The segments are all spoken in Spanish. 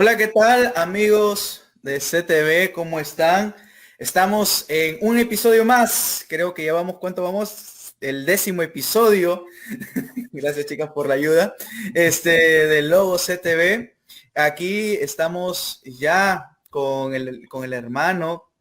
Hola, ¿qué tal, amigos de CTV? ¿Cómo están? Estamos en un episodio más. Creo que ya vamos, ¿cuánto vamos? El 10º episodio. Gracias, chicas, por la ayuda. Del Logo CTV. Aquí estamos ya con el hermano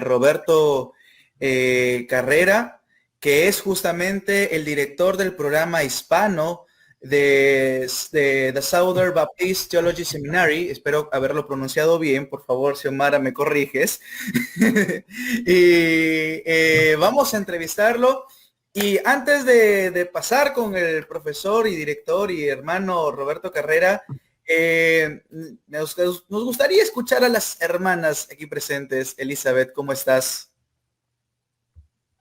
Roberto Carrera, que es justamente el director del programa hispano de The Southern Baptist Theology Seminary. Espero haberlo pronunciado bien. Por favor, Xiomara, me corriges. Y vamos a entrevistarlo. Y antes de pasar con el profesor y director y hermano Roberto Carrera, nos gustaría escuchar a las hermanas aquí presentes. Elizabeth, ¿cómo estás?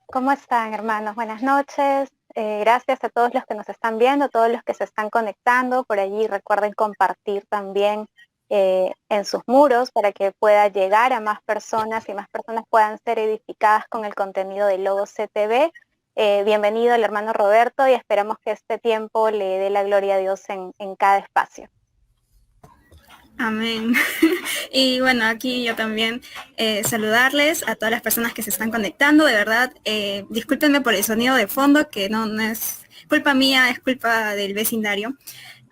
¿Cómo están, hermanos? Buenas noches. Gracias a todos los que nos están viendo, todos los que se están conectando por allí. Recuerden compartir también en sus muros para que pueda llegar a más personas y más personas puedan ser edificadas con el contenido de Logo CTV. Bienvenido el hermano Roberto y esperamos que este tiempo le dé la gloria a Dios en cada espacio. Amén. Y bueno, aquí yo también saludarles a todas las personas que se están conectando. De verdad, discúlpenme por el sonido de fondo, que no es culpa mía, es culpa del vecindario.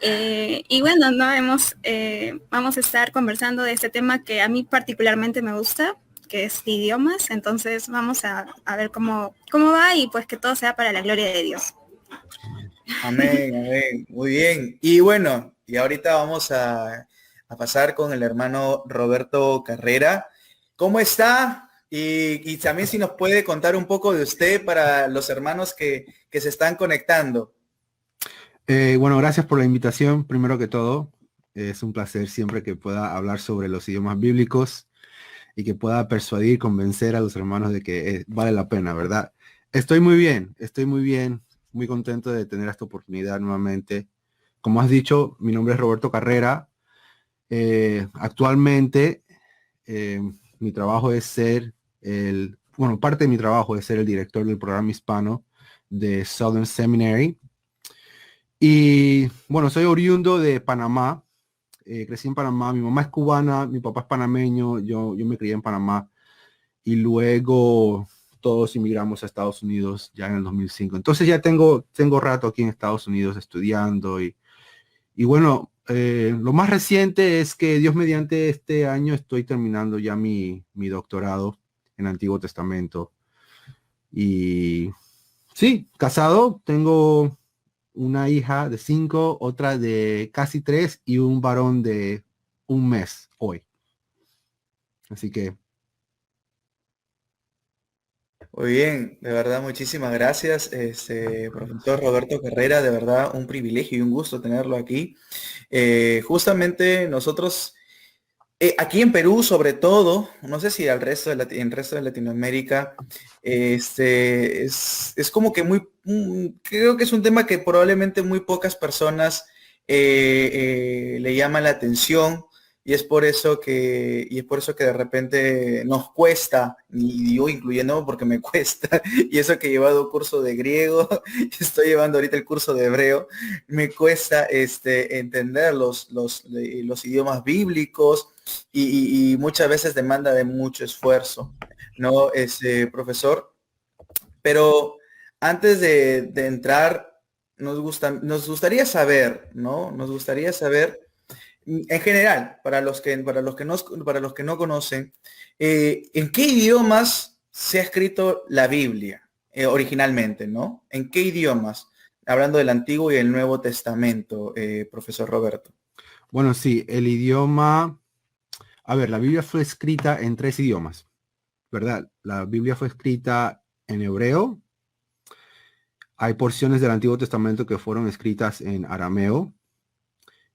Y bueno, no vamos a estar conversando de este tema que a mí particularmente me gusta, que es de idiomas. Entonces vamos a ver cómo va y pues que todo sea para la gloria de Dios. Amén, amén. Muy bien. Y bueno, y ahorita vamos a pasar con el hermano Roberto Carrera. ¿Cómo está? Y también si nos puede contar un poco de usted para los hermanos que se están conectando. Bueno, gracias por la invitación. Primero que todo, es un placer siempre que pueda hablar sobre los idiomas bíblicos y que pueda persuadir, convencer a los hermanos de que vale la pena, ¿verdad? Estoy muy bien, muy contento de tener esta oportunidad nuevamente. Como has dicho, mi nombre es Roberto Carrera. Actualmente, mi trabajo es parte de mi trabajo es ser el director del programa hispano de Southern Seminary. Y bueno, soy oriundo de Panamá. Crecí en Panamá. Mi mamá es cubana, mi papá es panameño. Yo me crié en Panamá. Y luego todos inmigramos a Estados Unidos ya en el 2005. Entonces ya tengo rato aquí en Estados Unidos estudiando. Y bueno, lo más reciente es que Dios mediante este año estoy terminando ya mi doctorado en Antiguo Testamento. Y sí, casado, tengo una hija de 5, otra de casi 3 y un varón de 1 mes hoy. Así que... Muy bien, de verdad, muchísimas gracias, profesor Roberto Carrera, de verdad, un privilegio y un gusto tenerlo aquí. Justamente nosotros, aquí en Perú, sobre todo, no sé si al resto en el resto de Latinoamérica, es como que creo que es un tema que probablemente muy pocas personas le llaman la atención. Y es por eso que de repente nos cuesta, y yo incluyendo porque me cuesta, y eso que he llevado curso de griego, estoy llevando ahorita el curso de hebreo, me cuesta entender los idiomas bíblicos y muchas veces demanda de mucho esfuerzo, ¿no? Profesor, pero antes de entrar, nos gustaría saber, ¿no? Nos gustaría saber, en general, para los que no conocen, ¿en qué idiomas se ha escrito la Biblia originalmente, ¿no? ¿En qué idiomas? Hablando del Antiguo y el Nuevo Testamento, profesor Roberto. Bueno, sí, el idioma... A ver, la Biblia fue escrita en 3 idiomas, ¿verdad? La Biblia fue escrita en hebreo. Hay porciones del Antiguo Testamento que fueron escritas en arameo.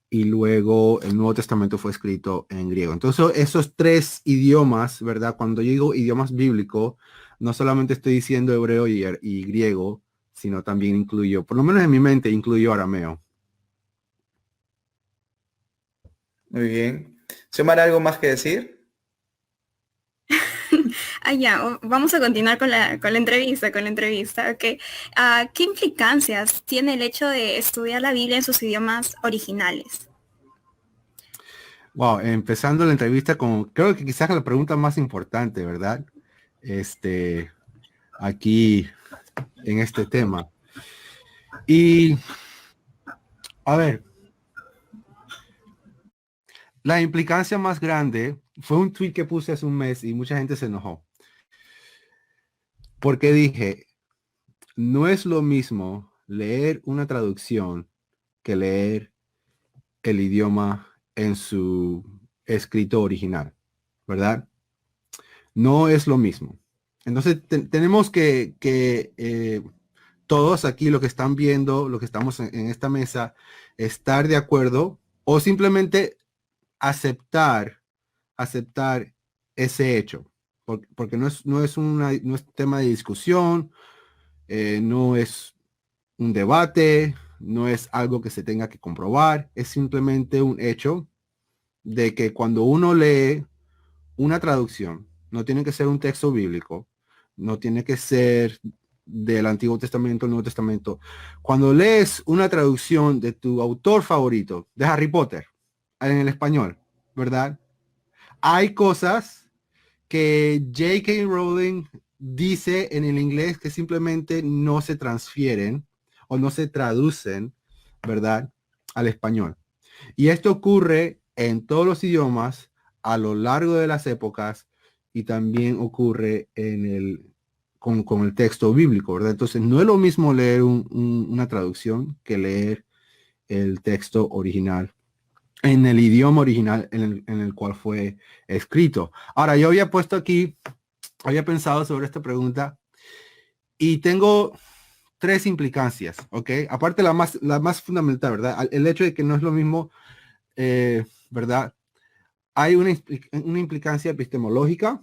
Y luego el Nuevo Testamento fue escrito en griego. Entonces, esos 3 idiomas, ¿verdad? Cuando yo digo idiomas bíblicos, no solamente estoy diciendo hebreo y griego, sino también incluyo, por lo menos en mi mente, incluyo arameo. Muy bien. ¿Xiomara, algo más que decir? Vamos a continuar con la entrevista, ¿ok? ¿Qué implicancias tiene el hecho de estudiar la Biblia en sus idiomas originales? Wow, empezando la entrevista con, creo que quizás la pregunta más importante, ¿verdad? Aquí en este tema. Y, a ver, la implicancia más grande fue un tweet que puse hace un mes y mucha gente se enojó. Porque dije, no es lo mismo leer una traducción que leer el idioma en su escrito original, ¿verdad? No es lo mismo. Entonces tenemos que todos aquí lo que están viendo, lo que estamos en esta mesa, estar de acuerdo o simplemente aceptar, aceptar ese hecho. Porque no es tema de discusión, no es un debate, no es algo que se tenga que comprobar, es simplemente un hecho de que cuando uno lee una traducción, no tiene que ser un texto bíblico, no tiene que ser del Antiguo Testamento, el Nuevo Testamento. Cuando lees una traducción de tu autor favorito, de Harry Potter, en el español, ¿verdad? Hay cosas que J.K. Rowling dice en el inglés que simplemente no se transfieren o no se traducen, ¿verdad? Al español. Y esto ocurre en todos los idiomas a lo largo de las épocas y también ocurre con el texto bíblico, ¿verdad? Entonces no es lo mismo leer una traducción que leer el texto original en el idioma original en el cual fue escrito. Ahora, yo había puesto aquí, había pensado sobre esta pregunta y tengo tres implicancias, ¿ok? Aparte la más fundamental, ¿verdad? El hecho de que no es lo mismo, ¿verdad? Hay una implicancia epistemológica,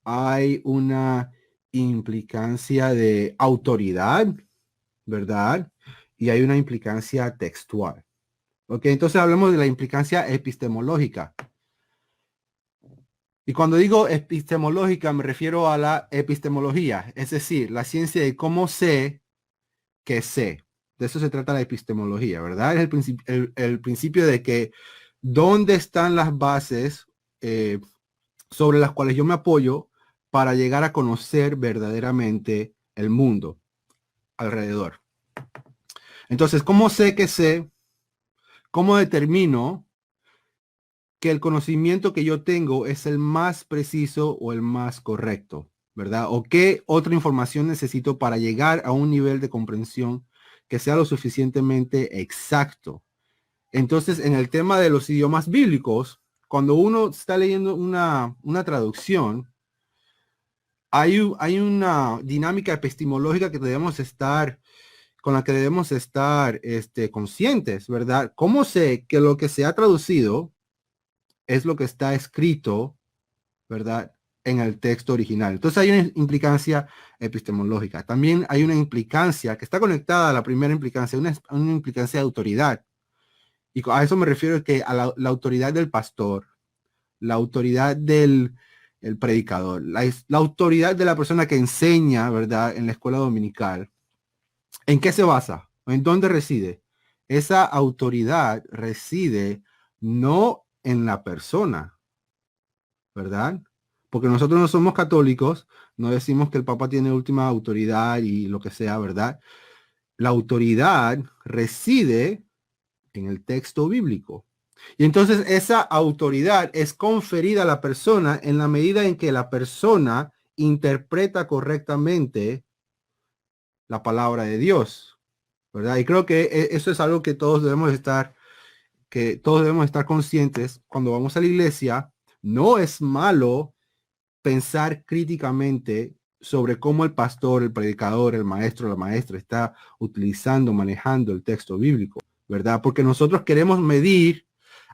hay una implicancia de autoridad, ¿verdad? Y hay una implicancia textual. Ok, entonces hablemos de la implicancia epistemológica. Y cuando digo epistemológica me refiero a la epistemología, es decir, la ciencia de cómo sé que sé. De eso se trata la epistemología, ¿verdad? Es el principio de que dónde están las bases sobre las cuales yo me apoyo para llegar a conocer verdaderamente el mundo alrededor. Entonces, ¿cómo sé que sé? ¿Cómo determino que el conocimiento que yo tengo es el más preciso o el más correcto? ¿Verdad? ¿O qué otra información necesito para llegar a un nivel de comprensión que sea lo suficientemente exacto? Entonces, en el tema de los idiomas bíblicos, cuando uno está leyendo una traducción, hay una dinámica epistemológica que debemos estar, con la que debemos estar conscientes, ¿verdad? ¿Cómo sé que lo que se ha traducido es lo que está escrito, ¿verdad? En el texto original. Entonces hay una implicancia epistemológica. También hay una implicancia que está conectada a la primera implicancia, una implicancia de autoridad. Y a eso me refiero que a la autoridad del pastor, la autoridad del el predicador, la autoridad de la persona que enseña, ¿verdad? En la escuela dominical. ¿En qué se basa? ¿En dónde reside? Esa autoridad reside no en la persona, ¿verdad? Porque nosotros no somos católicos, no decimos que el Papa tiene última autoridad y lo que sea, ¿verdad? La autoridad reside en el texto bíblico. Y entonces esa autoridad es conferida a la persona en la medida en que la persona interpreta correctamente la palabra de Dios, ¿verdad? Y creo que eso es algo que todos debemos estar conscientes cuando vamos a la iglesia. No es malo pensar críticamente sobre cómo el pastor, el predicador, el maestro, la maestra está utilizando, manejando el texto bíblico, ¿verdad? Porque nosotros queremos medir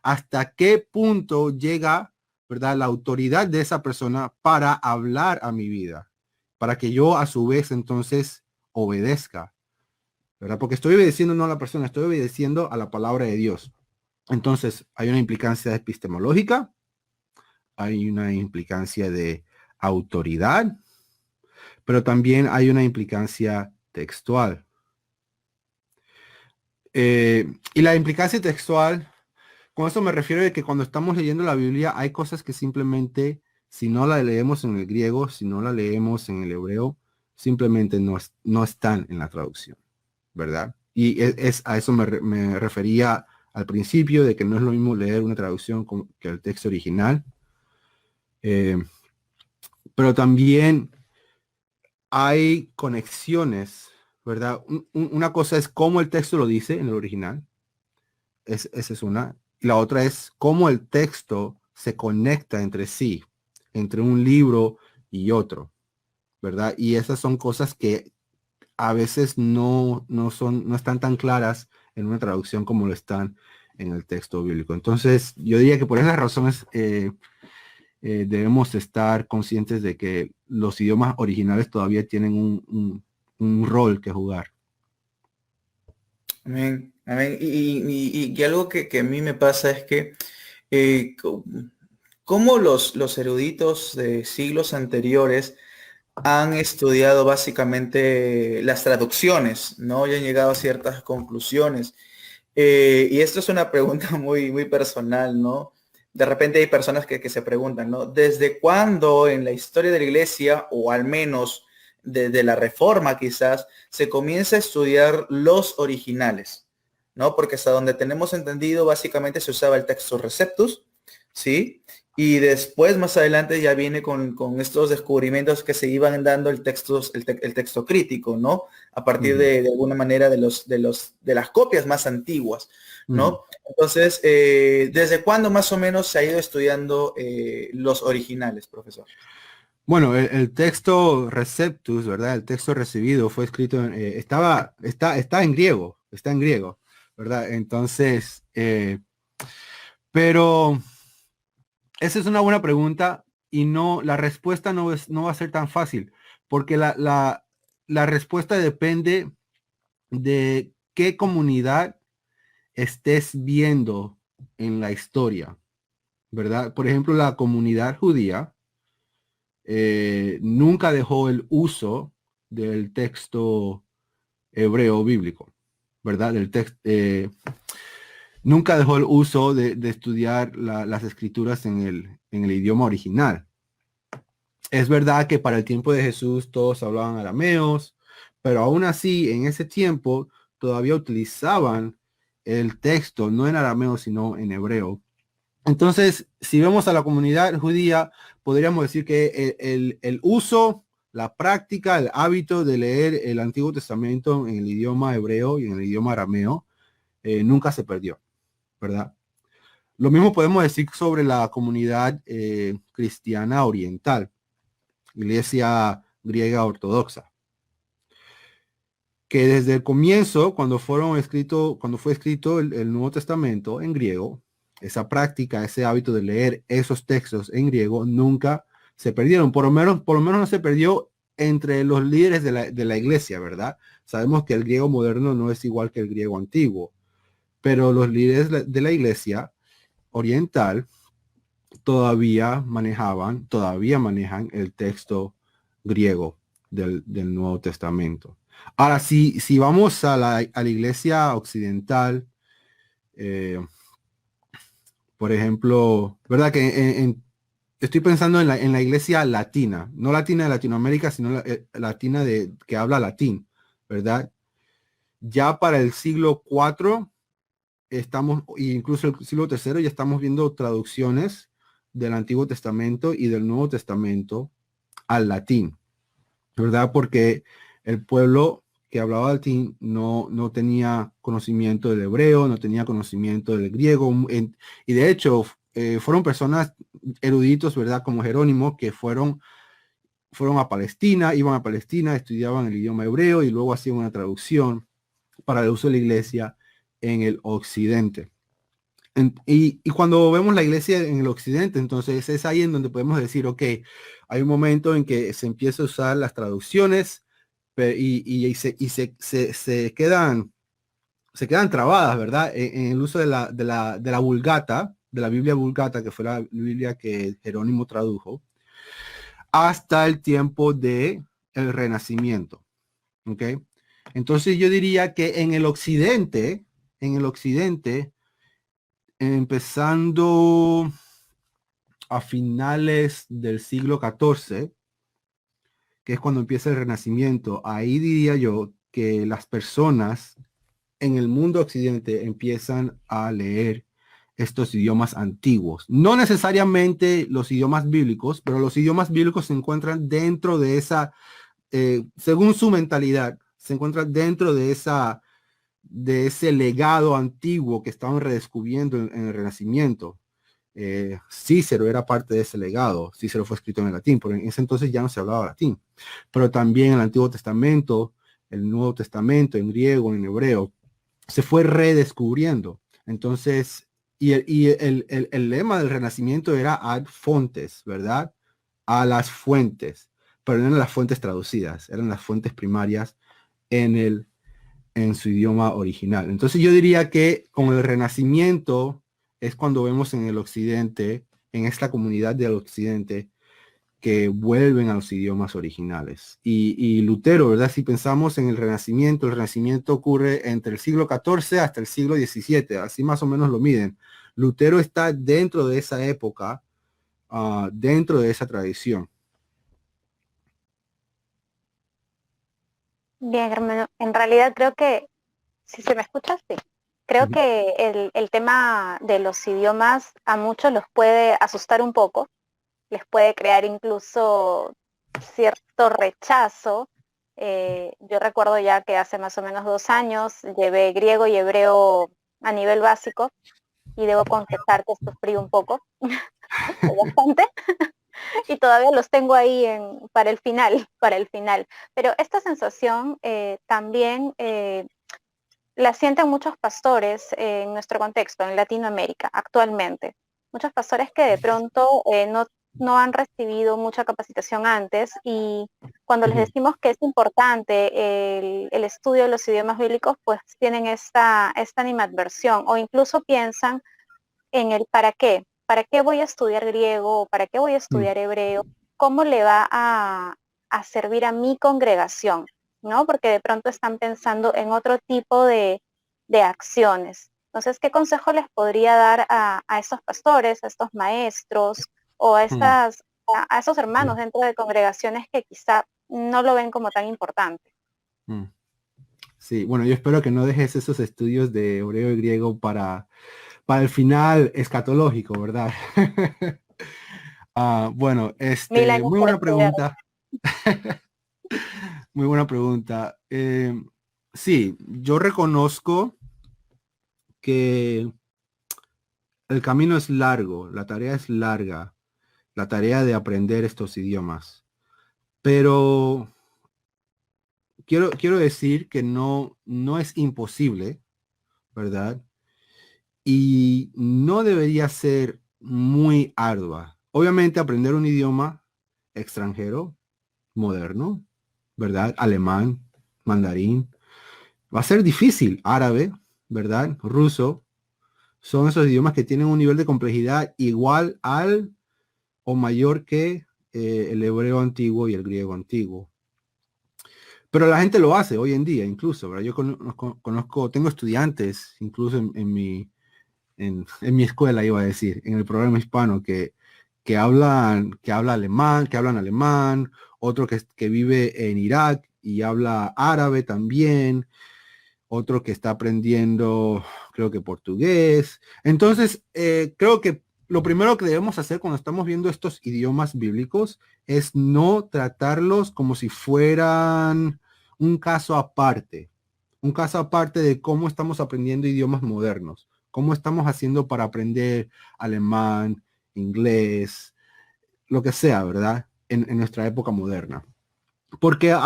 hasta qué punto llega, ¿verdad? La autoridad de esa persona para hablar a mi vida, para que yo a su vez entonces obedezca, ¿verdad? Porque estoy obedeciendo no a la persona, estoy obedeciendo a la palabra de Dios. Entonces, hay una implicancia epistemológica, hay una implicancia de autoridad, pero también hay una implicancia textual. Y la implicancia textual con eso me refiero de que cuando estamos leyendo la Biblia hay cosas que simplemente, si no la leemos en el griego, si no la leemos en el hebreo, simplemente no están en la traducción, ¿verdad? Y a eso me refería al principio, de que no es lo mismo leer una traducción que el texto original. Pero también hay conexiones, ¿verdad? Una cosa es cómo el texto lo dice en el original. Esa es una. Y la otra es cómo el texto se conecta entre sí, entre un libro y otro, ¿verdad? Y esas son cosas que a veces no están tan claras en una traducción como lo están en el texto bíblico. Entonces, yo diría que por esas razones debemos estar conscientes de que los idiomas originales todavía tienen un rol que jugar. Amén, amén. Y algo que a mí me pasa es que cómo los eruditos de siglos anteriores han estudiado básicamente las traducciones, ¿no? Y han llegado a ciertas conclusiones. Y esto es una pregunta muy personal, ¿no? De repente hay personas que se preguntan, ¿no? ¿Desde cuándo en la historia de la iglesia, o al menos desde la Reforma quizás, se comienza a estudiar los originales? ¿No? Porque hasta donde tenemos entendido, básicamente se usaba el texto Receptus, ¿sí? Y después, más adelante, ya viene con estos descubrimientos que se iban dando el texto crítico, ¿no? A partir de alguna manera de las copias más antiguas, ¿no? Entonces, ¿desde cuándo más o menos se ha ido estudiando los originales, profesor? Bueno, el texto Receptus, ¿verdad? El texto recibido fue escrito, está en griego, ¿verdad? Entonces, pero esa es una buena pregunta y la respuesta no va a ser tan fácil, porque la respuesta depende de qué comunidad estés viendo en la historia, ¿verdad? Por ejemplo, la comunidad judía nunca dejó el uso del texto hebreo bíblico, ¿verdad? Nunca dejó el uso de estudiar las escrituras en el idioma original. Es verdad que para el tiempo de Jesús todos hablaban arameos, pero aún así en ese tiempo todavía utilizaban el texto no en arameo sino en hebreo. Entonces, si vemos a la comunidad judía, podríamos decir que el uso, la práctica, el hábito de leer el Antiguo Testamento en el idioma hebreo y en el idioma arameo nunca se perdió, ¿verdad? Lo mismo podemos decir sobre la comunidad cristiana oriental, iglesia griega ortodoxa, que desde el comienzo, cuando fue escrito el Nuevo Testamento en griego, esa práctica, ese hábito de leer esos textos en griego nunca se perdieron. Por lo menos no se perdió entre los líderes de la iglesia, ¿verdad? Sabemos que el griego moderno no es igual que el griego antiguo, pero los líderes de la iglesia oriental todavía manejan el texto griego del Nuevo Testamento. Ahora, si vamos a la iglesia occidental, por ejemplo, ¿verdad? Que estoy pensando en la iglesia latina, no latina de Latinoamérica, sino latina que habla latín, ¿verdad? Ya para el siglo IV incluso el siglo III, ya estamos viendo traducciones del Antiguo Testamento y del Nuevo Testamento al latín, ¿verdad? Porque el pueblo que hablaba latín no tenía conocimiento del hebreo, no tenía conocimiento del griego, y de hecho fueron personas eruditos, ¿verdad? Como Jerónimo, que fueron a Palestina, iban a Palestina, estudiaban el idioma hebreo y luego hacían una traducción para el uso de la iglesia en el occidente. Y cuando vemos la iglesia en el occidente, entonces es ahí en donde podemos decir, ok, hay un momento en que se empieza a usar las traducciones y se quedan trabadas, ¿verdad? En el uso de la Vulgata, de la Biblia Vulgata, que fue la Biblia que Jerónimo tradujo, hasta el tiempo de el Renacimiento. ¿Ok? Entonces yo diría que en el occidente, empezando a finales del siglo XIV, que es cuando empieza el Renacimiento, ahí diría yo que las personas en el mundo occidente empiezan a leer estos idiomas antiguos. No necesariamente los idiomas bíblicos, pero los idiomas bíblicos se encuentran dentro de esa, según su mentalidad, se encuentran dentro de ese legado antiguo que estaban redescubriendo en el Renacimiento. Cícero era parte de ese legado. Cícero fue escrito en el latín, pero en ese entonces ya no se hablaba latín. Pero también el Antiguo Testamento, el Nuevo Testamento, en griego, en hebreo, se fue redescubriendo. Entonces, el lema del Renacimiento era ad fontes, ¿verdad? A las fuentes, pero no eran las fuentes traducidas, eran las fuentes primarias en su idioma original. Entonces yo diría que con el Renacimiento es cuando vemos en el occidente, en esta comunidad del occidente, que vuelven a los idiomas originales. Y Lutero, ¿verdad? Si pensamos en el Renacimiento ocurre entre el siglo XIV hasta el siglo XVII, así más o menos lo miden. Lutero está dentro de esa época, dentro de esa tradición. Bien, hermano. En realidad creo que, si se me escucha, sí. Creo que el tema de los idiomas a muchos los puede asustar un poco, les puede crear incluso cierto rechazo. Yo recuerdo ya que hace más o menos 2 años llevé griego y hebreo a nivel básico y debo confesar que sufrí un poco, bastante, y todavía los tengo ahí para el final. Pero esta sensación también la sienten muchos pastores en nuestro contexto, en Latinoamérica, actualmente. Muchos pastores que de pronto no han recibido mucha capacitación antes, y cuando les decimos que es importante el estudio de los idiomas bíblicos, pues tienen esta animadversión, o incluso piensan en el ¿para qué? ¿Para qué voy a estudiar griego? ¿O para qué voy a estudiar hebreo? ¿Cómo le va a servir a mi congregación? ¿No? Porque de pronto están pensando en otro tipo de acciones. Entonces, ¿qué consejo les podría dar a estos pastores, a estos maestros, o a esos hermanos dentro de congregaciones que quizá no lo ven como tan importante? Sí, bueno, yo espero que no dejes esos estudios de hebreo y griego para el final escatológico, ¿verdad? Bueno, muy buena pregunta. Muy buena pregunta. Sí, yo reconozco que el camino es largo, la tarea es larga, la tarea de aprender estos idiomas. Pero quiero decir que no es imposible, ¿verdad? Y no debería ser muy ardua. Obviamente aprender un idioma extranjero, moderno, ¿verdad? Alemán, mandarín, va a ser difícil. Árabe, ¿verdad? Ruso, son esos idiomas que tienen un nivel de complejidad igual al o mayor que el hebreo antiguo y el griego antiguo. Pero la gente lo hace hoy en día, incluso, ¿verdad? Yo conozco, tengo estudiantes, incluso en mi escuela, iba a decir, en el programa hispano, que hablan alemán, otro que vive en Irak y habla árabe también, otro que está aprendiendo, creo que portugués. Entonces, creo que lo primero que debemos hacer cuando estamos viendo estos idiomas bíblicos es no tratarlos como si fueran un caso aparte de cómo estamos aprendiendo idiomas modernos, cómo estamos haciendo para aprender alemán, inglés, lo que sea, ¿verdad? En nuestra época moderna. Porque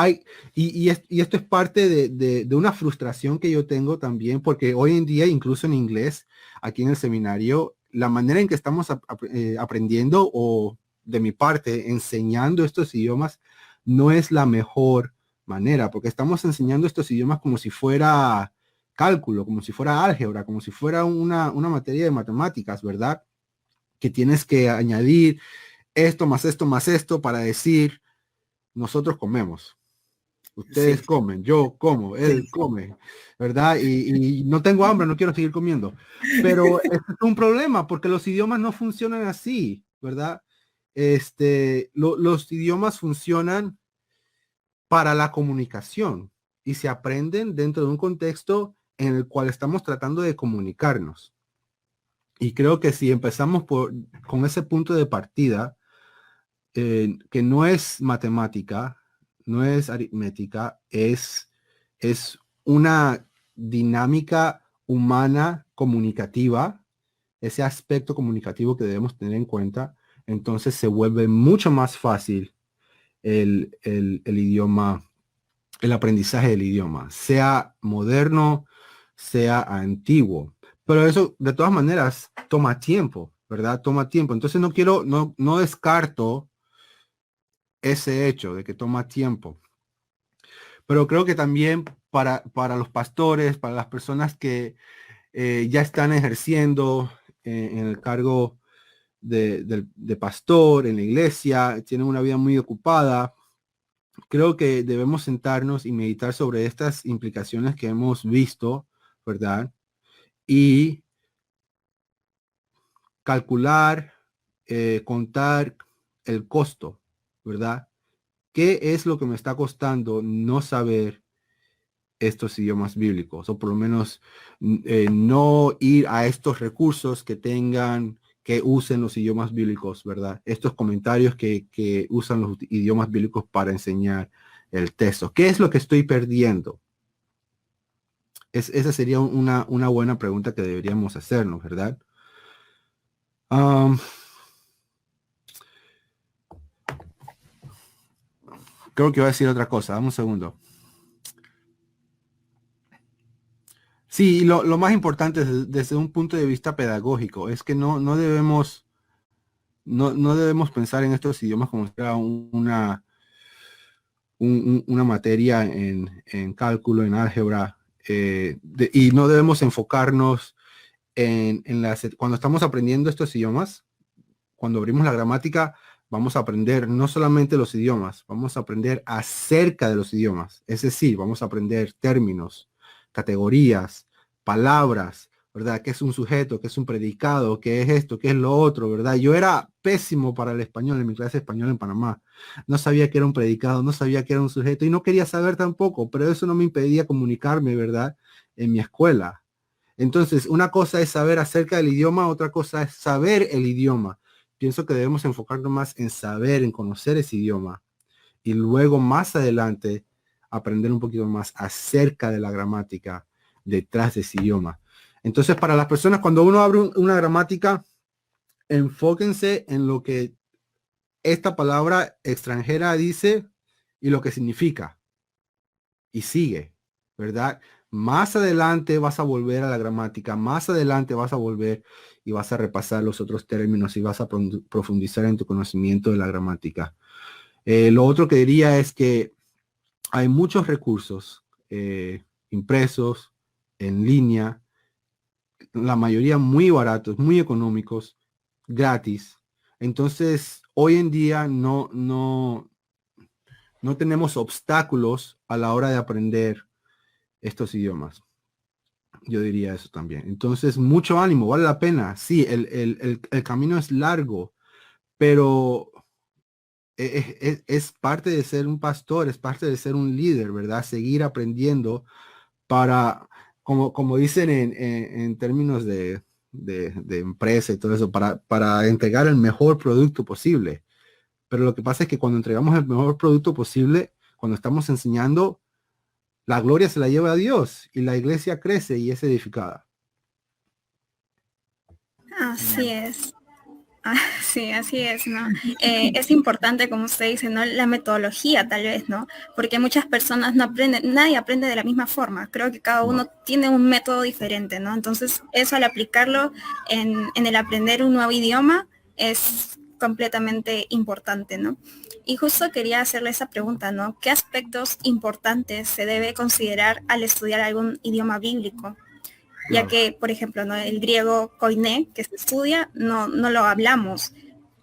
y esto es parte de una frustración que yo tengo también, porque hoy en día, incluso en inglés, aquí en el seminario, la manera en que estamos aprendiendo, o de mi parte, enseñando estos idiomas, no es la mejor manera, porque estamos enseñando estos idiomas como si fuera cálculo, como si fuera álgebra, como si fuera una materia de matemáticas, ¿verdad? Que tienes que añadir esto más esto más esto para decir nosotros comemos. Ustedes Sí, comen, yo como, él sí, come, ¿verdad? Y no tengo hambre, no quiero seguir comiendo. Pero es un problema porque los idiomas no funcionan así, ¿verdad? Los idiomas funcionan para la comunicación y se aprenden dentro de un contexto en el cual estamos tratando de comunicarnos. Y creo que si empezamos con ese punto de partida, que no es matemática, no es aritmética, es una dinámica humana comunicativa, ese aspecto comunicativo que debemos tener en cuenta, entonces se vuelve mucho más fácil el idioma, el aprendizaje del idioma, sea moderno, sea antiguo. Pero eso, de todas maneras, toma tiempo, ¿verdad? Toma tiempo. Entonces no descarto ese hecho de que toma tiempo. Pero creo que también para los pastores, para las personas que ya están ejerciendo en el cargo de pastor en la iglesia, tienen una vida muy ocupada, creo que debemos sentarnos y meditar sobre estas implicaciones que hemos visto, ¿verdad? Y calcular, contar el costo, ¿verdad? ¿Qué es lo que me está costando no saber estos idiomas bíblicos? O por lo menos no ir a estos recursos que usen los idiomas bíblicos, ¿verdad? Estos comentarios que usan los idiomas bíblicos para enseñar el texto. ¿Qué es lo que estoy perdiendo? Esa sería una buena pregunta que deberíamos hacernos, ¿verdad? Um, Creo que voy a decir otra cosa. Dame un segundo. Sí, lo más importante desde un punto de vista pedagógico es que no debemos pensar en estos idiomas como si fuera una materia en cálculo, en álgebra, y no debemos enfocarnos cuando estamos aprendiendo estos idiomas, cuando abrimos la gramática, vamos a aprender no solamente los idiomas, vamos a aprender acerca de los idiomas. Es decir, vamos a aprender términos, categorías, palabras, ¿verdad? ¿Qué es un sujeto? ¿Qué es un predicado? ¿Qué es esto? ¿Qué es lo otro? ¿Verdad? Yo era pésimo para el español en mi clase de español en Panamá. No sabía que era un predicado, no sabía que era un sujeto y no quería saber tampoco, pero eso no me impedía comunicarme, ¿verdad? En mi escuela. Entonces, una cosa es saber acerca del idioma, otra cosa es saber el idioma. Pienso que debemos enfocarnos más en saber, en conocer ese idioma y luego más adelante aprender un poquito más acerca de la gramática detrás de ese idioma. Entonces, para las personas, cuando uno abre una gramática, enfóquense en lo que esta palabra extranjera dice y lo que significa. Y sigue, ¿verdad? Más adelante vas a volver a la gramática, más adelante vas a volver y vas a repasar los otros términos y vas a profundizar en tu conocimiento de la gramática. Lo otro que diría es que hay muchos recursos impresos, en línea, la mayoría muy baratos, muy económicos, gratis. Entonces, hoy en día no tenemos obstáculos a la hora de aprender estos idiomas. Yo diría eso también. Entonces, mucho ánimo, vale la pena. Sí, el camino es largo, pero es parte de ser un pastor, es parte de ser un líder, ¿verdad? Seguir aprendiendo para, como dicen en términos de empresa y todo eso, para entregar el mejor producto posible. Pero lo que pasa es que cuando entregamos el mejor producto posible, cuando estamos enseñando, la gloria se la lleva a Dios y la iglesia crece y es edificada. Así es. Ah, sí, así es, ¿no? Es importante, como usted dice, ¿no? La metodología, tal vez, ¿no? Porque muchas personas no aprenden, nadie aprende de la misma forma. Creo que cada uno tiene un método diferente, ¿no? Entonces, eso al aplicarlo en el aprender un nuevo idioma es completamente importante, ¿no? Y justo quería hacerle esa pregunta, ¿no? ¿Qué aspectos importantes se debe considerar al estudiar algún idioma bíblico? Ya que, por ejemplo, ¿no? El griego koiné que se estudia no lo hablamos,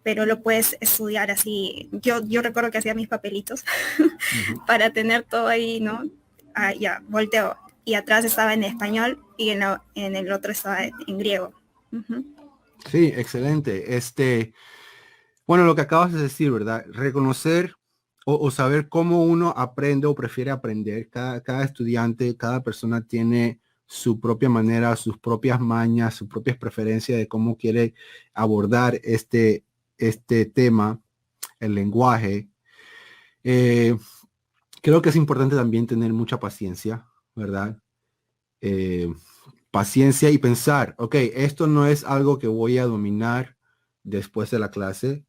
pero lo puedes estudiar así. Yo recuerdo que hacía mis papelitos Ujú. para tener todo ahí, ¿no? Ya, volteo. Y atrás estaba en español y en el otro estaba en griego. Ujú. Sí, excelente. Bueno, lo que acabas de decir, ¿verdad? Reconocer o saber cómo uno aprende o prefiere aprender. Cada estudiante, cada persona tiene su propia manera, sus propias mañas, sus propias preferencias de cómo quiere abordar este tema, el lenguaje. Eh, Creo que es importante también tener mucha paciencia, ¿verdad? Eh, Paciencia y pensar, ok, esto no es algo que voy a dominar después de la clase.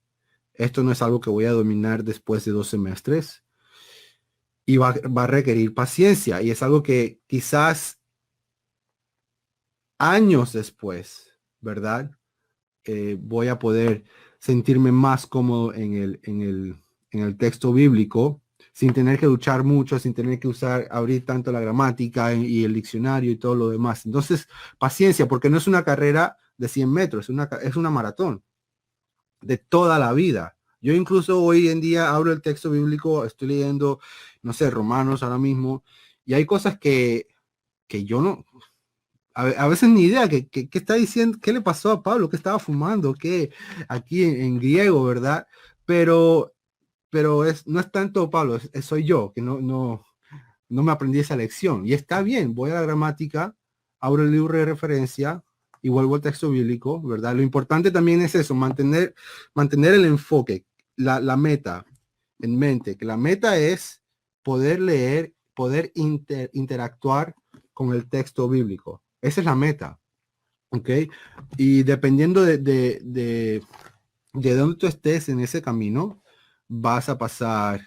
Esto no es algo que voy a dominar después de 2 semestres y va a requerir paciencia y es algo que quizás años después, ¿verdad? Voy a poder sentirme más cómodo en el texto bíblico sin tener que luchar mucho, sin tener que abrir tanto la gramática y el diccionario y todo lo demás. Entonces, paciencia, porque no es una carrera de 100 metros, es una maratón de toda la vida. Yo incluso hoy en día abro el texto bíblico, estoy leyendo, no sé, Romanos ahora mismo, y hay cosas que yo no, a veces ni idea, que está diciendo, qué le pasó a Pablo, qué estaba fumando, qué aquí en griego, ¿verdad? Pero, no es tanto Pablo, soy yo, que no me aprendí esa lección. Y está bien, voy a la gramática, abro el libro de referencia y vuelvo al texto bíblico, ¿verdad? Lo importante también es eso, mantener el enfoque, la meta en mente, que la meta es poder leer, poder interactuar con el texto bíblico. Esa es la meta, ¿ok? Y dependiendo de dónde tú estés en ese camino, vas a pasar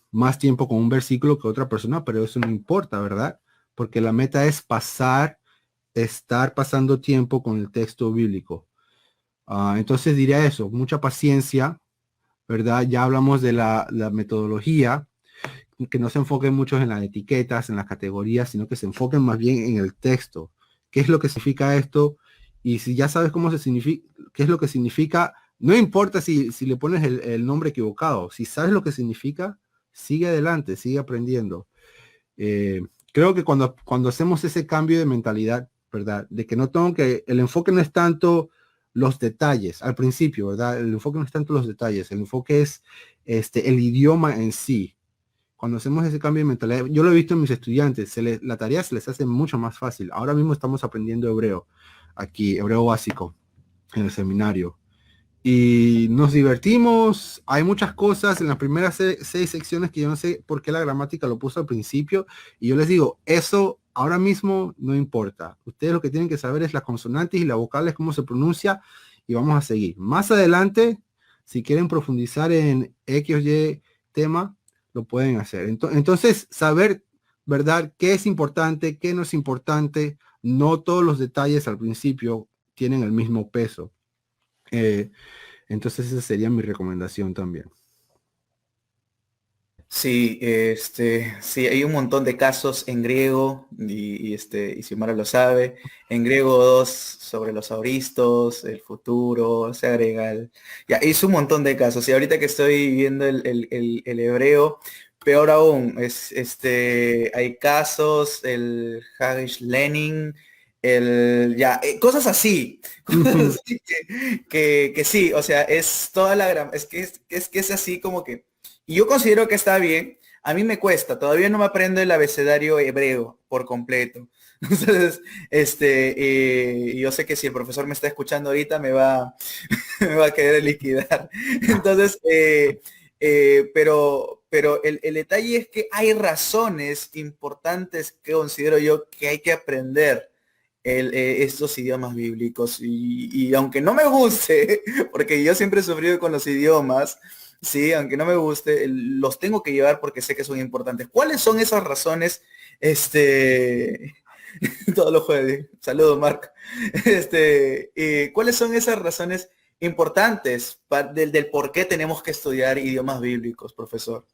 más tiempo con un versículo que otra persona, pero eso no importa, ¿verdad? Porque la meta es estar pasando tiempo con el texto bíblico. Entonces diría eso, mucha paciencia, ¿verdad? Ya hablamos de la metodología, que no se enfoquen mucho en las etiquetas, en las categorías, sino que se enfoquen más bien en el texto. ¿Qué es lo que significa esto? Y si ya sabes cómo se significa, qué es lo que significa, no importa si le pones el nombre equivocado. Si sabes lo que significa, sigue adelante, sigue aprendiendo. Eh, Creo que cuando hacemos ese cambio de mentalidad, ¿verdad? De que no tengo que, el enfoque no es tanto los detalles al principio, ¿verdad? El enfoque no es tanto los detalles, el enfoque es el idioma en sí. Cuando hacemos ese cambio de mentalidad, yo lo he visto en mis estudiantes, la tarea se les hace mucho más fácil. Ahora mismo estamos aprendiendo hebreo, aquí, hebreo básico, en el seminario. Y nos divertimos, hay muchas cosas en las primeras 6 secciones que yo no sé por qué la gramática lo puso al principio. Y yo les digo, eso ahora mismo no importa. Ustedes lo que tienen que saber es las consonantes y las vocales, cómo se pronuncia, y vamos a seguir. Más adelante, si quieren profundizar en X o Y tema, lo pueden hacer. Entonces, saber, ¿verdad? ¿Qué es importante? ¿Qué no es importante? No todos los detalles al principio tienen el mismo peso. Entonces esa sería mi recomendación también. Sí, sí, hay un montón de casos en griego y Xiomara lo sabe. En griego 2 sobre los auristos, el futuro, se agrega ya, hizo un montón de casos. Y ahorita que estoy viendo el hebreo, peor aún, hay casos, el Haggish Lenin, cosas así. Cosas así que sí, o sea, es toda la gran, es que es así como que. Y yo considero que está bien. A mí me cuesta, todavía no me aprendo el abecedario hebreo por completo. Entonces, yo sé que si el profesor me está escuchando ahorita me va a querer liquidar. Entonces, pero el detalle es que hay razones importantes que considero yo que hay que aprender estos idiomas bíblicos. Y aunque no me guste, porque yo siempre he sufrido con los idiomas, sí, aunque no me guste, los tengo que llevar porque sé que son importantes. ¿Cuáles son esas razones? Todos los jueves. Saludos, Marco. ¿Cuáles son esas razones importantes del por qué tenemos que estudiar idiomas bíblicos, profesor?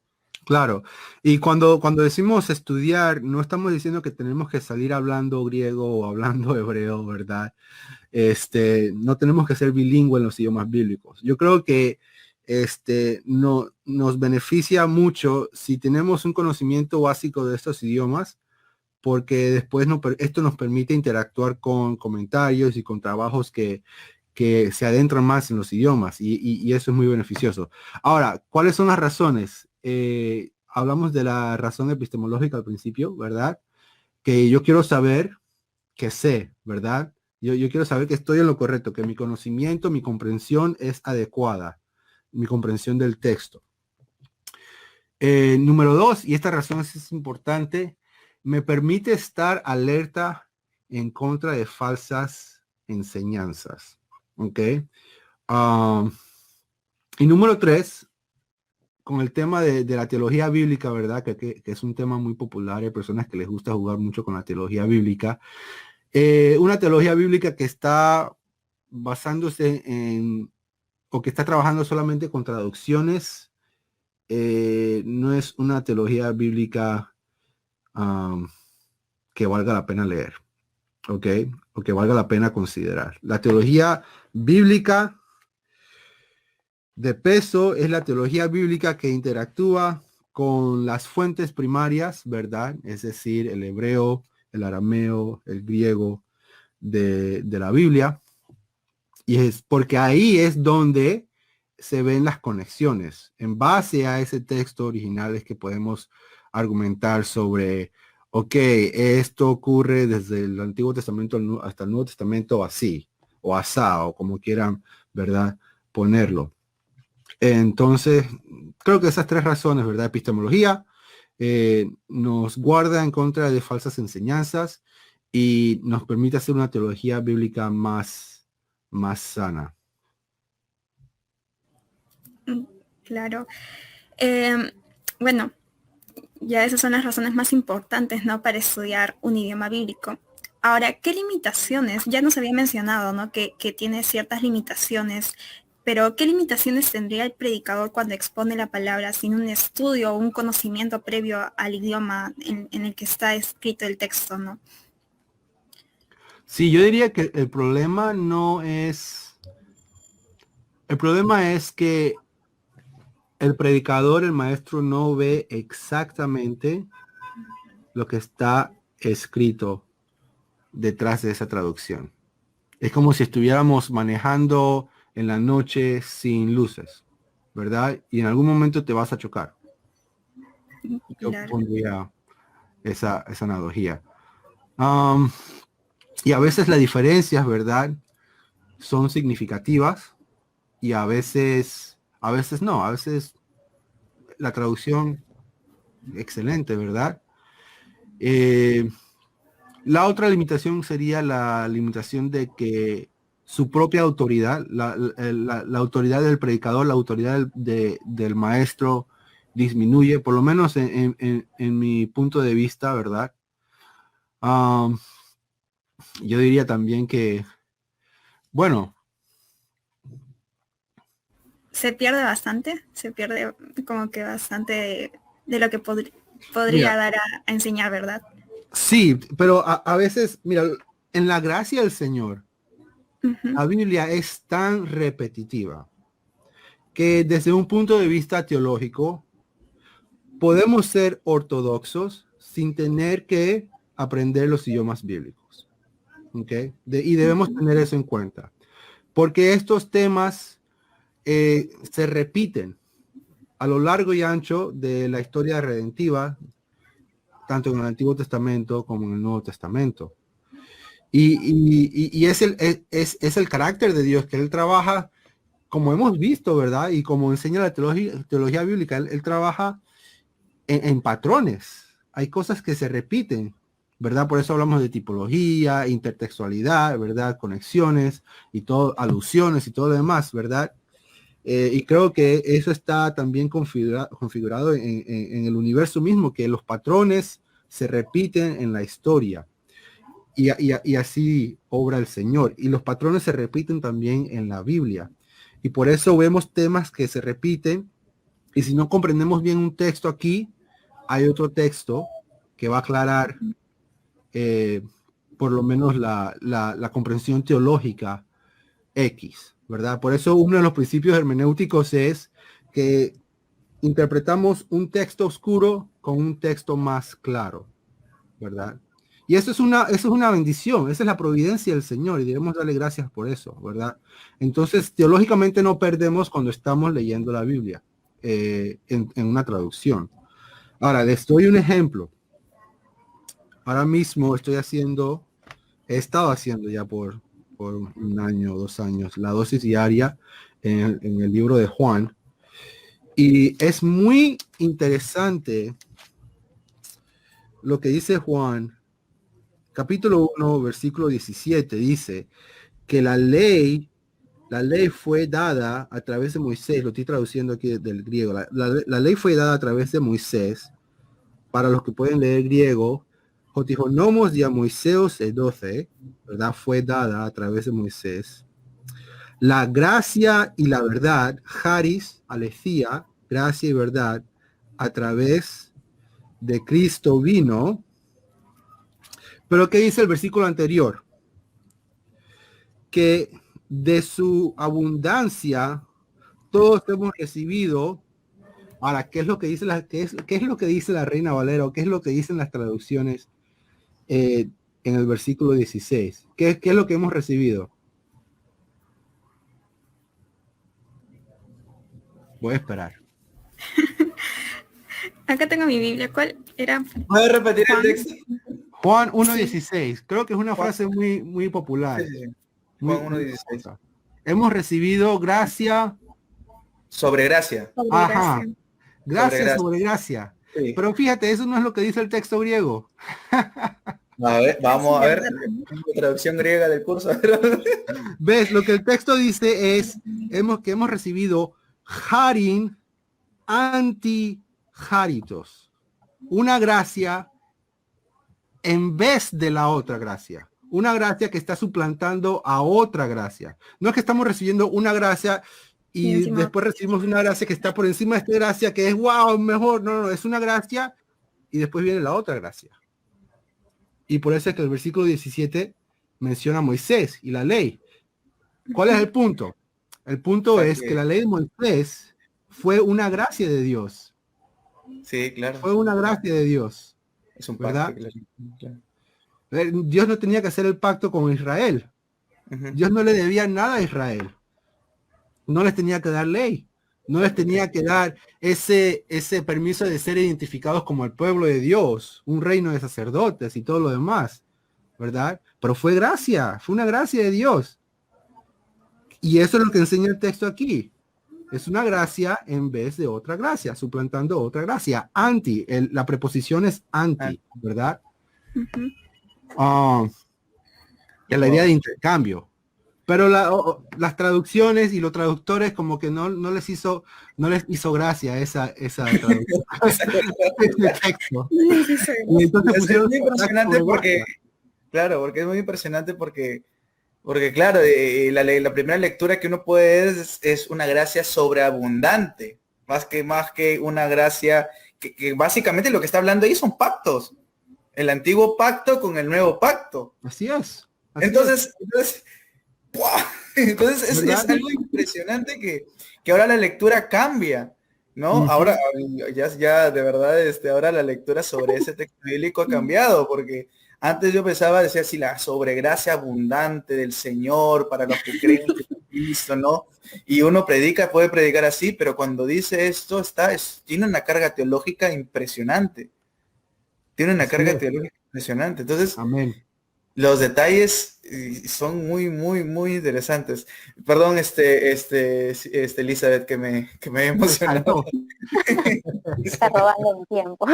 Claro. Y cuando decimos estudiar, no estamos diciendo que tenemos que salir hablando griego o hablando hebreo, ¿verdad? No tenemos que ser bilingües en los idiomas bíblicos. Yo creo que no, nos beneficia mucho si tenemos un conocimiento básico de estos idiomas, porque después esto nos permite interactuar con comentarios y con trabajos que se adentran más en los idiomas y eso es muy beneficioso. Ahora, ¿cuáles son las razones? Hablamos de la razón epistemológica al principio, ¿verdad? Que yo quiero saber que sé, ¿verdad? Yo quiero saber que estoy en lo correcto, que mi conocimiento, mi comprensión es adecuada, mi comprensión del texto. Número 2, y esta razón es importante, me permite estar alerta en contra de falsas enseñanzas. ¿Ok? Y número 3, con el tema de la teología bíblica, ¿verdad? Que es un tema muy popular, hay personas que les gusta jugar mucho con la teología bíblica. Una teología bíblica que está basándose o que está trabajando solamente con traducciones, no es una teología bíblica que valga la pena leer, ¿ok? O que valga la pena considerar. La teología bíblica de peso es la teología bíblica que interactúa con las fuentes primarias, ¿verdad? Es decir, el hebreo, el arameo, el griego de la Biblia. Y es porque ahí es donde se ven las conexiones. En base a ese texto original es que podemos argumentar sobre, ok, esto ocurre desde el Antiguo Testamento hasta el Nuevo Testamento así, o asá, o como quieran, ¿verdad? Ponerlo. Entonces, creo que esas tres razones, ¿verdad? Epistemología, nos guarda en contra de falsas enseñanzas y nos permite hacer una teología bíblica más sana. Claro. Bueno, ya esas son las razones más importantes, ¿no? Para estudiar un idioma bíblico. Ahora, ¿qué limitaciones? Ya nos había mencionado, ¿no? Que tiene ciertas limitaciones, pero ¿qué limitaciones tendría el predicador cuando expone la palabra sin un estudio o un conocimiento previo al idioma en el que está escrito el texto, ¿no? Sí, yo diría que el problema no es... El problema es que el predicador, el maestro, no ve exactamente lo que está escrito detrás de esa traducción. Es como si estuviéramos manejando en la noche sin luces, ¿verdad? Y en algún momento te vas a chocar. Yo Claro. pondría esa analogía. Y a veces las diferencias, ¿verdad? Son significativas y a veces no, a veces la traducción excelente, ¿verdad? La otra limitación sería la limitación de que su propia autoridad, la autoridad del predicador, la autoridad del maestro disminuye, por lo menos en mi punto de vista, ¿verdad? Yo diría también que, bueno. Se pierde como que bastante de lo que podría Mira, dar a enseñar, ¿verdad? sí, pero a veces, mira, en la gracia del Señor, la Biblia es tan repetitiva que desde un punto de vista teológico podemos ser ortodoxos sin tener que aprender los idiomas bíblicos. ¿Ok? Y debemos tener eso en cuenta. Porque estos temas se repiten a lo largo y ancho de la historia redentiva, tanto en el Antiguo Testamento como en el Nuevo Testamento. Y es el carácter de Dios, que Él trabaja, como hemos visto, ¿verdad? Y como enseña la teología bíblica, Él trabaja en patrones. Hay cosas que se repiten, ¿verdad? Por eso hablamos de tipología, intertextualidad, ¿verdad? Conexiones y todo, alusiones y todo lo demás, ¿verdad? Y creo que eso está también configurado en el universo mismo, que los patrones se repiten en la historia. Y así obra el Señor. Y los patrones se repiten también en la Biblia. Y por eso vemos temas que se repiten Y si no comprendemos bien un texto aquí, hay otro texto que va a aclarar por lo menos la comprensión teológica X, ¿verdad? Por eso uno de los principios hermenéuticos es que interpretamos un texto oscuro con un texto más claro, ¿verdad? Y eso es una bendición, esa es la providencia del Señor y debemos darle gracias por eso, ¿verdad? Entonces, teológicamente no perdemos cuando estamos leyendo la Biblia en una traducción. Ahora, les doy un ejemplo. Ahora mismo he estado haciendo ya por 1 año o 2 años, la dosis diaria en el libro de Juan. Y es muy interesante lo que dice Juan, capítulo 1, versículo 17, dice que la ley fue dada a través de Moisés, lo estoy traduciendo aquí del griego, la ley fue dada a través de Moisés, para los que pueden leer griego, Jotijonomos dia Moiseos 12, ¿verdad? Fue dada a través de Moisés. La gracia y la verdad, Charis, Alecia, gracia y verdad, a través de Cristo vino. Pero ¿qué dice el versículo anterior? Que de su abundancia todos hemos recibido. Ahora, ¿qué es lo que dice qué es lo que dice la Reina Valera o qué es lo que dicen las traducciones en el versículo 16? ¿Qué es lo que hemos recibido? Voy a esperar. Acá tengo mi Biblia. ¿Cuál era? ¿Puedes repetir el texto? Juan 1.16. Creo que es una frase muy, muy popular. Sí, sí. Muy, Juan muy 1:16. famosa. Hemos recibido gracia. Sobre gracia. Sobre Ajá. gracia. Gracia Sobre sobre gracia. Sí. Pero fíjate, eso no es lo que dice el texto griego. A ver, vamos a ver. Sí, La traducción griega del curso. A ver. ¿Ves? Lo que el texto dice es que hemos recibido harin anti haritos. Una gracia en vez de la otra gracia. Una gracia que está suplantando a otra gracia. No es que estamos recibiendo una gracia y después recibimos una gracia que está por encima de esta gracia que es wow, mejor. No, es una gracia y después viene la otra gracia. Y por eso es que el versículo 17 menciona a Moisés y la ley. ¿Cuál es el punto? El punto es que la ley de Moisés fue una gracia de Dios. Sí, claro. Fue una gracia de Dios. Es un ¿verdad? pacto, claro. Dios no tenía que hacer el pacto con Israel. Dios no le debía nada a Israel. No les tenía que dar ley. No les tenía que dar ese permiso de ser identificados como el pueblo de Dios, un reino de sacerdotes y todo lo demás, ¿verdad? Pero fue gracia, fue una gracia de Dios. Y eso es lo que enseña el texto aquí. Es una gracia en vez de otra gracia, suplantando otra gracia. Anti, la preposición es anti, ¿verdad? Es la idea de intercambio. Pero las traducciones y los traductores como que no les hizo gracia esa traducción. Ese texto. Y entonces es muy impresionante porque, claro, porque es muy impresionante porque claro, la primera lectura que uno puede ver es una gracia sobreabundante, más que una gracia que básicamente lo que está hablando ahí son pactos. El antiguo pacto con el nuevo pacto. Así es. Entonces es algo impresionante que ahora la lectura cambia, ¿no? Ahora ya de verdad, ahora la lectura sobre ese texto bíblico ha cambiado, porque antes yo pensaba, decía así, la sobregracia abundante del Señor para los que creen en Cristo, ¿no? Y uno puede predicar así, pero cuando dice esto, tiene una carga teológica impresionante. Tiene una carga teológica impresionante. Entonces, amén. Los detalles son muy, muy, muy interesantes. Perdón, Elizabeth, que me he emocionado. Está robando el tiempo.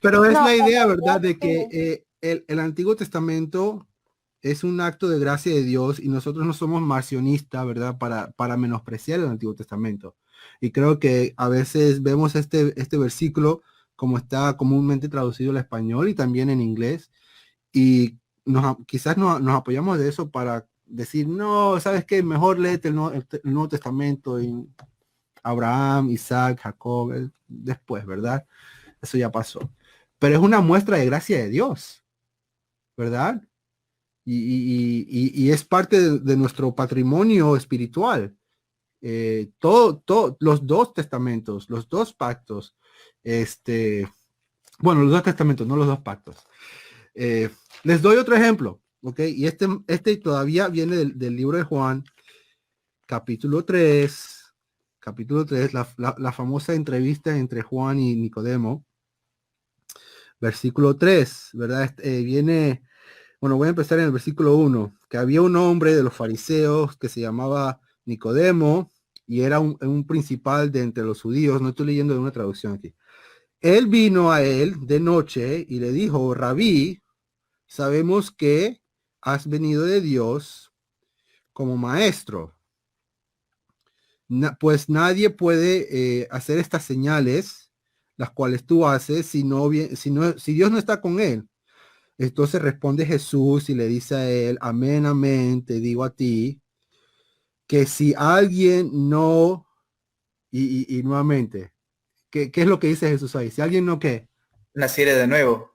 Pero es la idea, ¿verdad? De que el Antiguo Testamento es un acto de gracia de Dios y nosotros no somos marcionistas, ¿verdad? Para menospreciar el Antiguo Testamento. Y creo que a veces vemos este versículo como está comúnmente traducido al español y también en inglés. Y quizás nos apoyamos de eso para decir, no, ¿sabes qué? Mejor léete el Nuevo Testamento. Abraham, Isaac, Jacob, después, ¿verdad? Eso ya pasó. Pero es una muestra de gracia de Dios, ¿verdad? Y es parte de nuestro patrimonio espiritual. Los dos testamentos, los dos pactos, bueno, los dos testamentos, no los dos pactos. Les doy otro ejemplo, ¿ok? Y este todavía viene del libro de Juan, capítulo 3, la famosa entrevista entre Juan y Nicodemo, versículo 3, ¿verdad? Viene, bueno, voy a empezar en el versículo 1, que había un hombre de los fariseos que se llamaba Nicodemo y era un principal de entre los judíos. No estoy leyendo de una traducción aquí. Él vino a él de noche y le dijo: Rabí, sabemos que has venido de Dios como maestro, pues nadie puede hacer estas señales, las cuales tú haces, si Dios no está con él. Entonces responde Jesús y le dice a él: amén, amén, te digo a ti, que si alguien no, y nuevamente, ¿qué es lo que dice Jesús ahí? Si alguien no, ¿qué? Naciere de nuevo.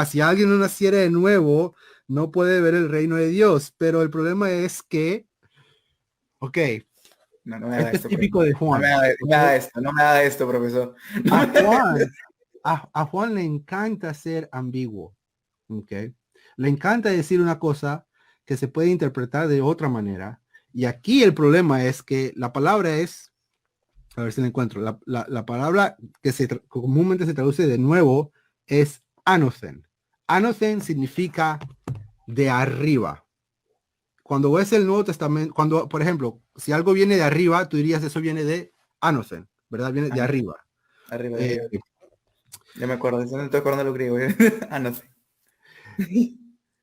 Si alguien no naciera de nuevo, no puede ver el reino de Dios. Pero el problema es que, ok, No, no me haga esto es esto, típico profesor. de Juan. No me haga esto, profesor. A Juan le encanta ser ambiguo. Okay. Le encanta decir una cosa que se puede interpretar de otra manera. Y aquí el problema es que la palabra es, a ver si la encuentro, la palabra que comúnmente se traduce de nuevo es anothen. Anothen significa de arriba. Cuando ves el Nuevo Testamento, cuando, por ejemplo, si algo viene de arriba, tú dirías eso viene de anothen, ¿verdad? Viene de arriba. Arriba. Ya me acuerdo, no estoy acordando lo griego. No sé.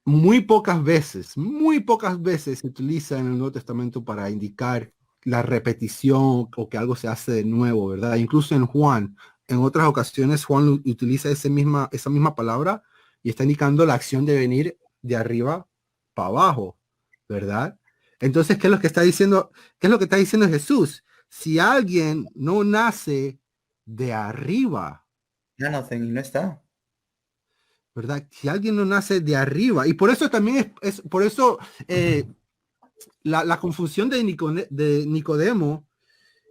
Muy pocas veces se utiliza en el Nuevo Testamento para indicar la repetición o que algo se hace de nuevo, ¿verdad? Incluso en Juan, en otras ocasiones Juan utiliza esa misma palabra y está indicando la acción de venir de arriba para abajo, ¿verdad? Entonces, ¿qué es lo que está diciendo? ¿Qué es lo que está diciendo Jesús? Si alguien no nace de arriba, No está. ¿verdad? Si alguien no nace de arriba, y por eso también es por eso la confusión de Nicodemo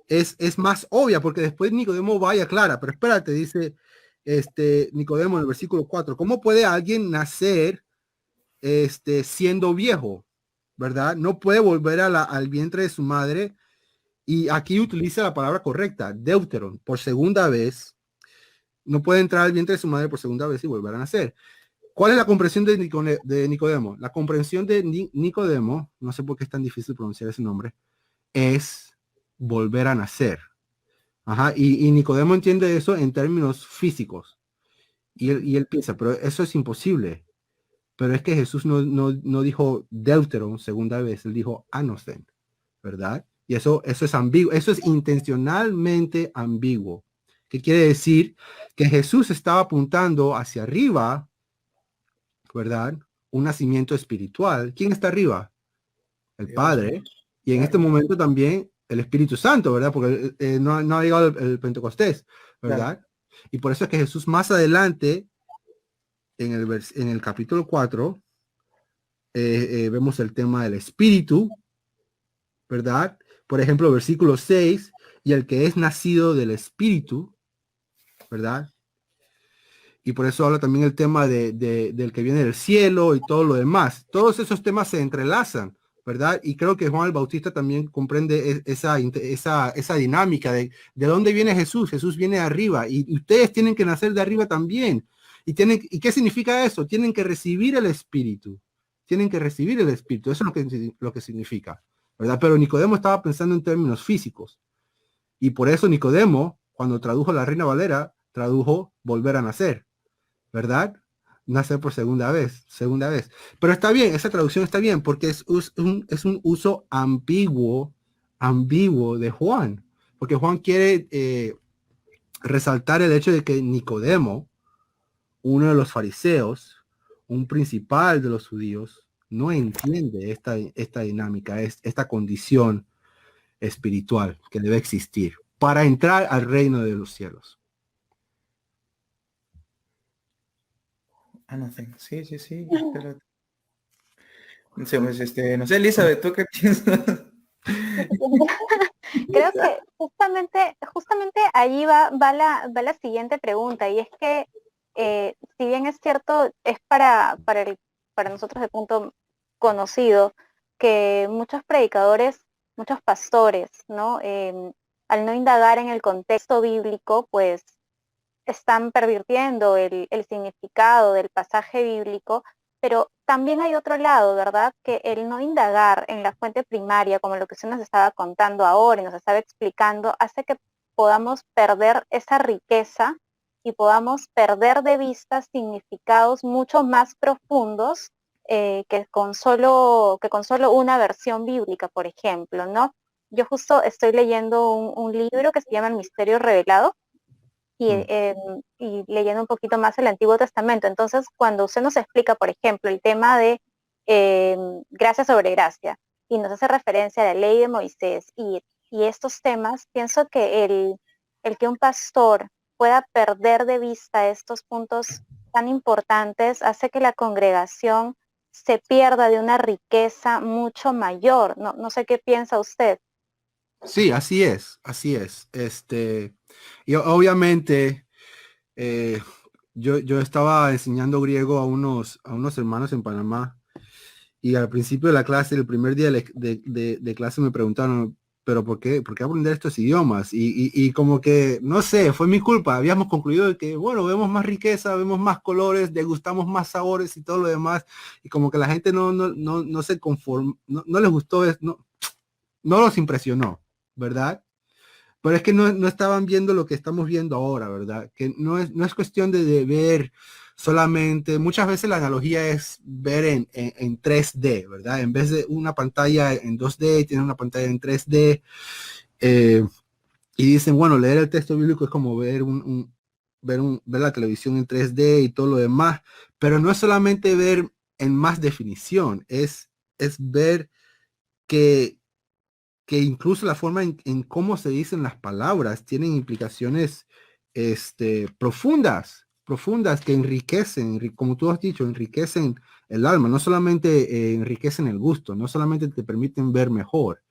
es más obvia, porque después Nicodemo vaya clara, pero espérate, dice Nicodemo en el versículo 4, ¿cómo puede alguien nacer siendo viejo? ¿Verdad? No puede volver al vientre de su madre, y aquí utiliza la palabra correcta, deuteron, por segunda vez. No puede entrar al vientre de su madre por segunda vez y volver a nacer. ¿Cuál es la comprensión de Nicodemo? La comprensión de Nicodemo, no sé por qué es tan difícil pronunciar ese nombre, es volver a nacer. Ajá, y Nicodemo entiende eso en términos físicos. Y él piensa, pero eso es imposible. Pero es que Jesús no dijo deuteron segunda vez, él dijo anothen, ¿verdad? Y eso es ambiguo, eso es intencionalmente ambiguo. ¿Qué quiere decir? Que Jesús estaba apuntando hacia arriba, ¿verdad? Un nacimiento espiritual. ¿Quién está arriba? El Dios. Padre. Y en Claro. este momento también el Espíritu Santo, ¿verdad? Porque no ha llegado el Pentecostés, ¿verdad? Claro. Y por eso es que Jesús más adelante, en el capítulo 4, vemos el tema del Espíritu, ¿verdad? Por ejemplo, versículo 6, y el que es nacido del Espíritu, ¿verdad? Y por eso habla también el tema del que viene del cielo y todo lo demás. Todos esos temas se entrelazan, ¿verdad? Y creo que Juan el Bautista también comprende esa dinámica de dónde viene Jesús. Jesús viene de arriba y ustedes tienen que nacer de arriba también. ¿Y qué significa eso? Tienen que recibir el Espíritu. Tienen que recibir el Espíritu. Eso es lo que significa, ¿verdad? Pero Nicodemo estaba pensando en términos físicos. Y por eso Nicodemo, cuando tradujo la Reina Valera, tradujo volver a nacer, ¿verdad? Nacer por segunda vez. Pero está bien, esa traducción está bien, porque es un uso ambiguo de Juan. Porque Juan quiere resaltar el hecho de que Nicodemo, uno de los fariseos, un principal de los judíos, no entiende esta dinámica, esta condición espiritual que debe existir. para entrar al reino de los cielos. Ah, no sé. Sí, sí, sí. Pero... No sé, pues, no sé, Elizabeth, ¿tú qué piensas? Creo que justamente ahí va la siguiente pregunta, y es que si bien es cierto, es para nosotros de punto conocido, que muchos predicadores, muchos pastores, ¿no? Al no indagar en el contexto bíblico, pues están pervirtiendo el significado del pasaje bíblico, pero también hay otro lado, ¿verdad? Que el no indagar en la fuente primaria, como lo que usted nos estaba contando ahora y nos estaba explicando, hace que podamos perder esa riqueza y podamos perder de vista significados mucho más profundos que con solo una versión bíblica, por ejemplo, ¿no? Yo justo estoy leyendo un libro que se llama El Misterio Revelado, y leyendo un poquito más el Antiguo Testamento. Entonces, cuando usted nos explica, por ejemplo, el tema de gracia sobre gracia, y nos hace referencia a la ley de Moisés y estos temas, pienso que el que un pastor pueda perder de vista estos puntos tan importantes hace que la congregación se pierda de una riqueza mucho mayor. No sé qué piensa usted. Sí, así es. Y obviamente, yo estaba enseñando griego a unos hermanos en Panamá, y al principio de la clase, el primer día de clase me preguntaron, pero por qué aprender estos idiomas? Y como que, no sé, fue mi culpa. Habíamos concluido de que, bueno, vemos más riqueza, vemos más colores, degustamos más sabores y todo lo demás. Y como que la gente no se conformó, no les gustó, no los impresionó, ¿verdad? Pero es que no estaban viendo lo que estamos viendo ahora, ¿verdad? Que no es cuestión de ver solamente, muchas veces la analogía es ver en 3D, ¿verdad? En vez de una pantalla en 2D, tiene una pantalla en 3D. Y dicen, bueno, leer el texto bíblico es como ver la televisión en 3D y todo lo demás. Pero no es solamente ver en más definición, es ver que incluso la forma en cómo se dicen las palabras tienen implicaciones profundas que enriquecen, como tú has dicho, enriquecen el alma, no solamente enriquecen el gusto, no solamente te permiten ver mejor,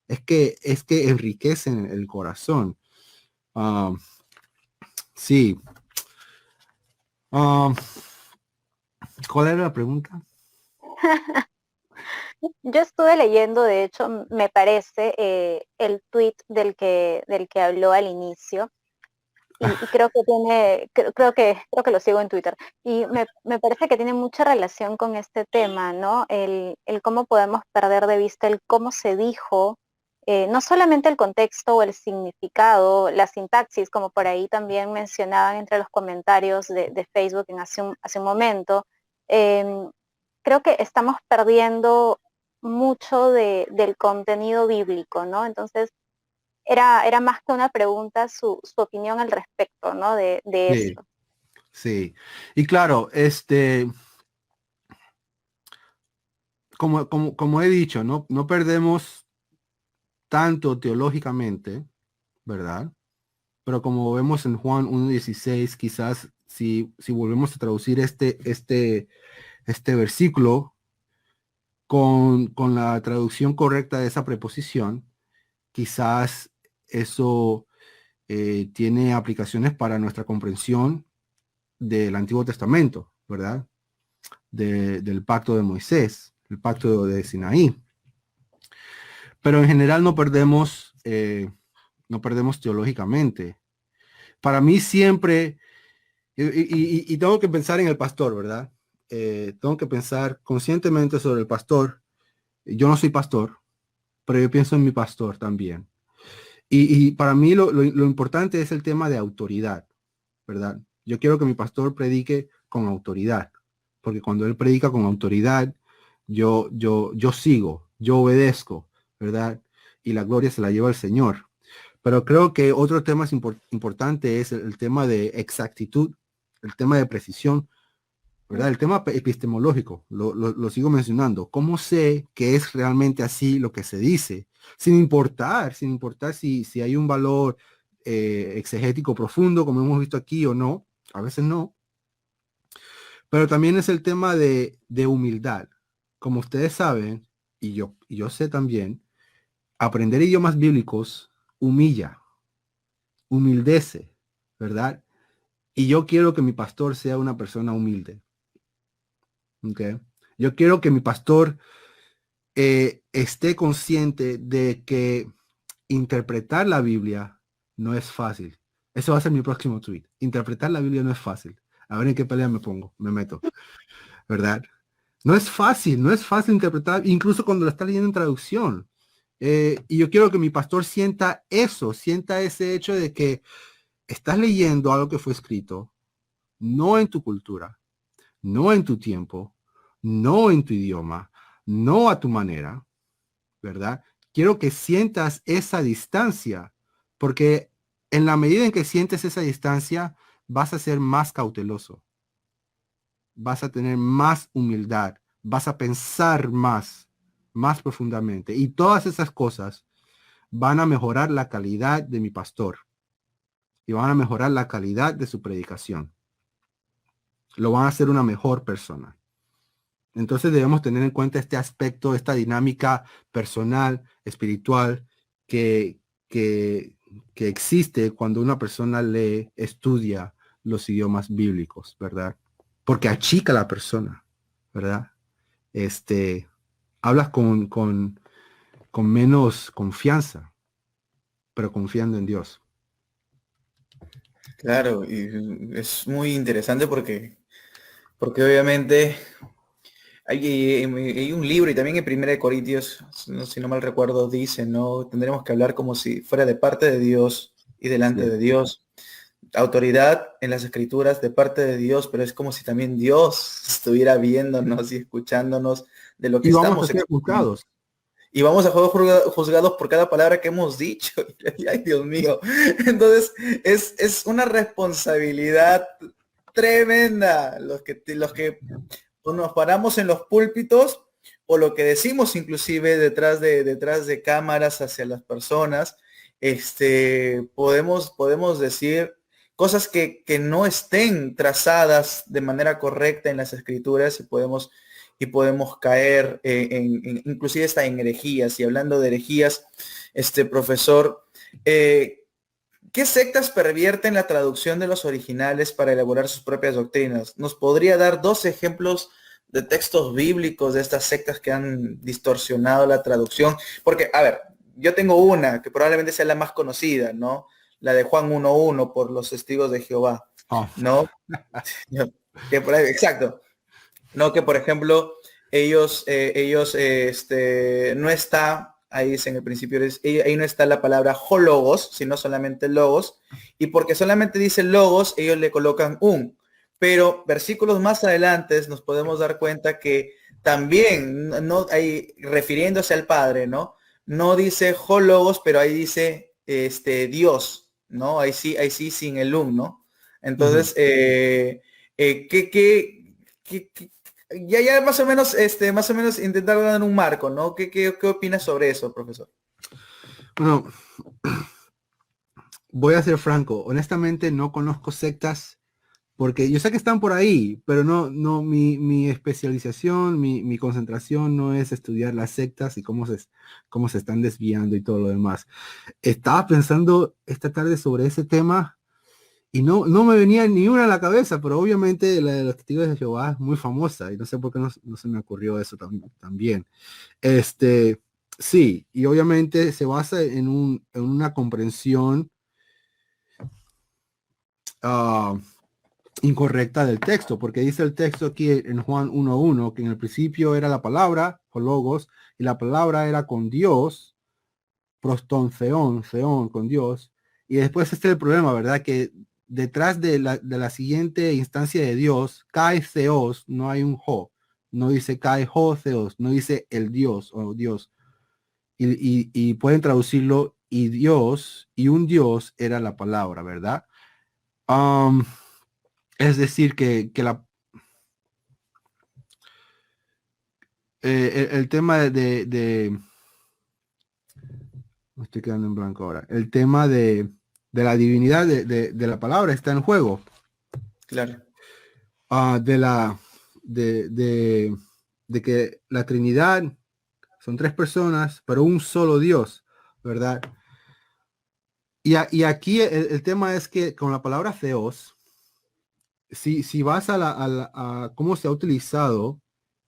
es que enriquecen el corazón. Ah, sí. Ah, ¿cuál era la pregunta? Yo estuve leyendo, de hecho, me parece, el tweet del que habló al inicio, y creo que creo que lo sigo en Twitter. Y me parece que tiene mucha relación con este tema, ¿no? El cómo podemos perder de vista el cómo se dijo, no solamente el contexto o el significado, la sintaxis, como por ahí también mencionaban entre los comentarios de Facebook hace un momento. Em, Creo que estamos perdiendo mucho del contenido bíblico, ¿no? Entonces, era más que una pregunta su opinión al respecto, ¿no? De Sí, esto. sí. Y claro, como he dicho, no perdemos tanto teológicamente, ¿verdad? Pero como vemos en Juan 1:16, quizás si volvemos a traducir este versículo con la traducción correcta de esa preposición, quizás eso tiene aplicaciones para nuestra comprensión del Antiguo Testamento, ¿verdad? Del pacto de Moisés, el pacto de Sinaí. Pero en general no perdemos teológicamente. Para mí siempre, y tengo que pensar en el pastor, ¿verdad? Tengo que pensar conscientemente sobre el pastor. Yo no soy pastor, pero yo pienso en mi pastor también. Y para mí lo importante es el tema de autoridad, ¿verdad? Yo quiero que mi pastor predique con autoridad, porque cuando él predica con autoridad, yo sigo, yo obedezco, ¿verdad? Y la gloria se la lleva el Señor. Pero creo que otro tema importante es el tema de exactitud, el tema de precisión, ¿verdad? El tema epistemológico, lo sigo mencionando. ¿Cómo sé que es realmente así lo que se dice? sin importar si hay un valor exegético profundo, como hemos visto aquí o no, a veces no. Pero también es el tema de humildad. Como ustedes saben, y yo sé también, aprender idiomas bíblicos humilla, humildece, ¿verdad? Y yo quiero que mi pastor sea una persona humilde. ¿Ok? Yo quiero que mi pastor esté consciente de que interpretar la Biblia no es fácil. Eso va a ser mi próximo tweet. Interpretar la Biblia no es fácil. A ver en qué pelea me meto, ¿verdad? No es fácil interpretar, incluso cuando lo está leyendo en traducción. Y yo quiero que mi pastor sienta eso, sienta ese hecho de que estás leyendo algo que fue escrito, no en tu cultura, no en tu tiempo, no en tu idioma, no a tu manera, ¿verdad? Quiero que sientas esa distancia, porque en la medida en que sientes esa distancia, vas a ser más cauteloso, vas a tener más humildad, vas a pensar más profundamente. Y todas esas cosas van a mejorar la calidad de mi pastor y van a mejorar la calidad de su predicación. Lo van a hacer una mejor persona. Entonces debemos tener en cuenta este aspecto, esta dinámica personal, espiritual, que, que, que existe cuando una persona estudia los idiomas bíblicos, ¿verdad? Porque achica a la persona, ¿verdad? Hablas con menos confianza, pero confiando en Dios. Claro, y es muy interesante porque obviamente hay un libro y también en Primera de Corintios, si no mal recuerdo, dice, ¿no? Tendremos que hablar como si fuera de parte de Dios y delante Sí. de Dios. Autoridad en las escrituras de parte de Dios, pero es como si también Dios estuviera viéndonos y escuchándonos de lo que Y vamos a estamos ser exponiendo. juzgados. Y vamos a ser juzgados por cada palabra que hemos dicho. Y, ay, Dios mío. Entonces, es una responsabilidad tremenda los que nos paramos en los púlpitos o lo que decimos inclusive detrás de cámaras hacia las personas. Podemos decir cosas que no estén trazadas de manera correcta en las escrituras y podemos caer inclusive hasta en herejías. Y hablando de herejías, profesor, ¿qué sectas pervierten la traducción de los originales para elaborar sus propias doctrinas? ¿Nos podría dar 2 ejemplos de textos bíblicos de estas sectas que han distorsionado la traducción? Porque, a ver, yo tengo una que probablemente sea la más conocida, ¿no? La de Juan 1:1 por los testigos de Jehová, Oh, ¿no? Exacto. No, que por ejemplo, no está, ahí dice en el principio, ahí no está la palabra hologos, sino solamente logos, y porque solamente dice logos, ellos le colocan un. Pero versículos más adelante nos podemos dar cuenta que también, no, ahí, refiriéndose al Padre, ¿no? No dice hologos, pero ahí dice Dios, ¿no? Ahí sí, sin el un, ¿no? ujú. Entonces, ¿qué, ya más o menos intentar dar un marco, ¿no? ¿Qué opinas sobre eso, profesor? Bueno, voy a ser franco. Honestamente, no conozco sectas porque yo sé que están por ahí, pero no, mi especialización, mi concentración no es estudiar las sectas y cómo se están desviando y todo lo demás. Estaba pensando esta tarde sobre ese tema y no me venía ni una a la cabeza, pero obviamente la de los testigos de Jehová es muy famosa y no sé por qué no se me ocurrió eso también. Sí, y obviamente se basa en una comprensión ah, incorrecta del texto, porque dice el texto aquí en Juan 1:1 que en el principio era la palabra, o logos, y la palabra era con Dios, proston, theon, con Dios, y después este es el problema, ¿verdad? Que detrás de la siguiente instancia de Dios, cae theos, no hay un jo, no dice cae ho theos, no dice el Dios o Dios, y pueden traducirlo y Dios, y un Dios era la palabra, ¿verdad? Um, es decir, que el tema Me estoy quedando en blanco ahora. El tema de la divinidad de la palabra está en juego. Claro. De la de que la Trinidad son tres personas, pero un solo Dios, ¿verdad? Y aquí el tema es que con la palabra theos, si vas a cómo se ha utilizado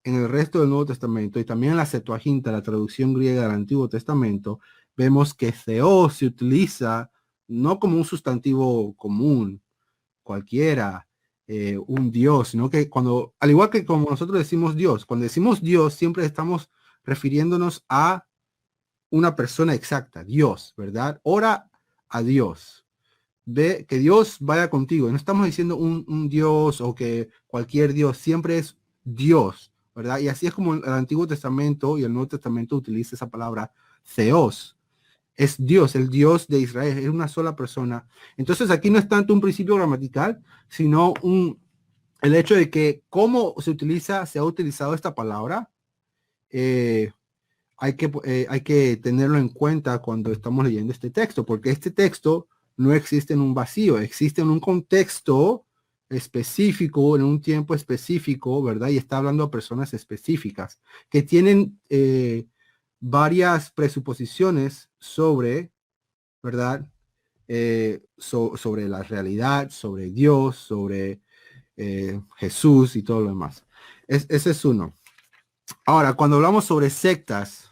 en el resto del Nuevo Testamento y también en la Septuaginta, la traducción griega del Antiguo Testamento, vemos que theos se utiliza no como un sustantivo común, cualquiera, un Dios, sino que cuando, al igual que como nosotros decimos Dios, cuando decimos Dios, siempre estamos refiriéndonos a una persona exacta, Dios, ¿verdad? Ora a Dios. Ve que Dios vaya contigo. No estamos diciendo un Dios o que cualquier Dios, siempre es Dios, ¿verdad? Y así es como el Antiguo Testamento y el Nuevo Testamento utiliza esa palabra Theos. Es Dios, el Dios de Israel, es una sola persona. Entonces aquí no es tanto un principio gramatical, sino el hecho de que cómo se ha utilizado esta palabra, hay que tenerlo en cuenta cuando estamos leyendo este texto, porque este texto no existe en un vacío, existe en un contexto específico, en un tiempo específico, ¿verdad? Y está hablando a personas específicas que tienen varias presuposiciones sobre, ¿verdad? Sobre la realidad, sobre Dios, sobre Jesús y todo lo demás. Ese es uno. Ahora, cuando hablamos sobre sectas,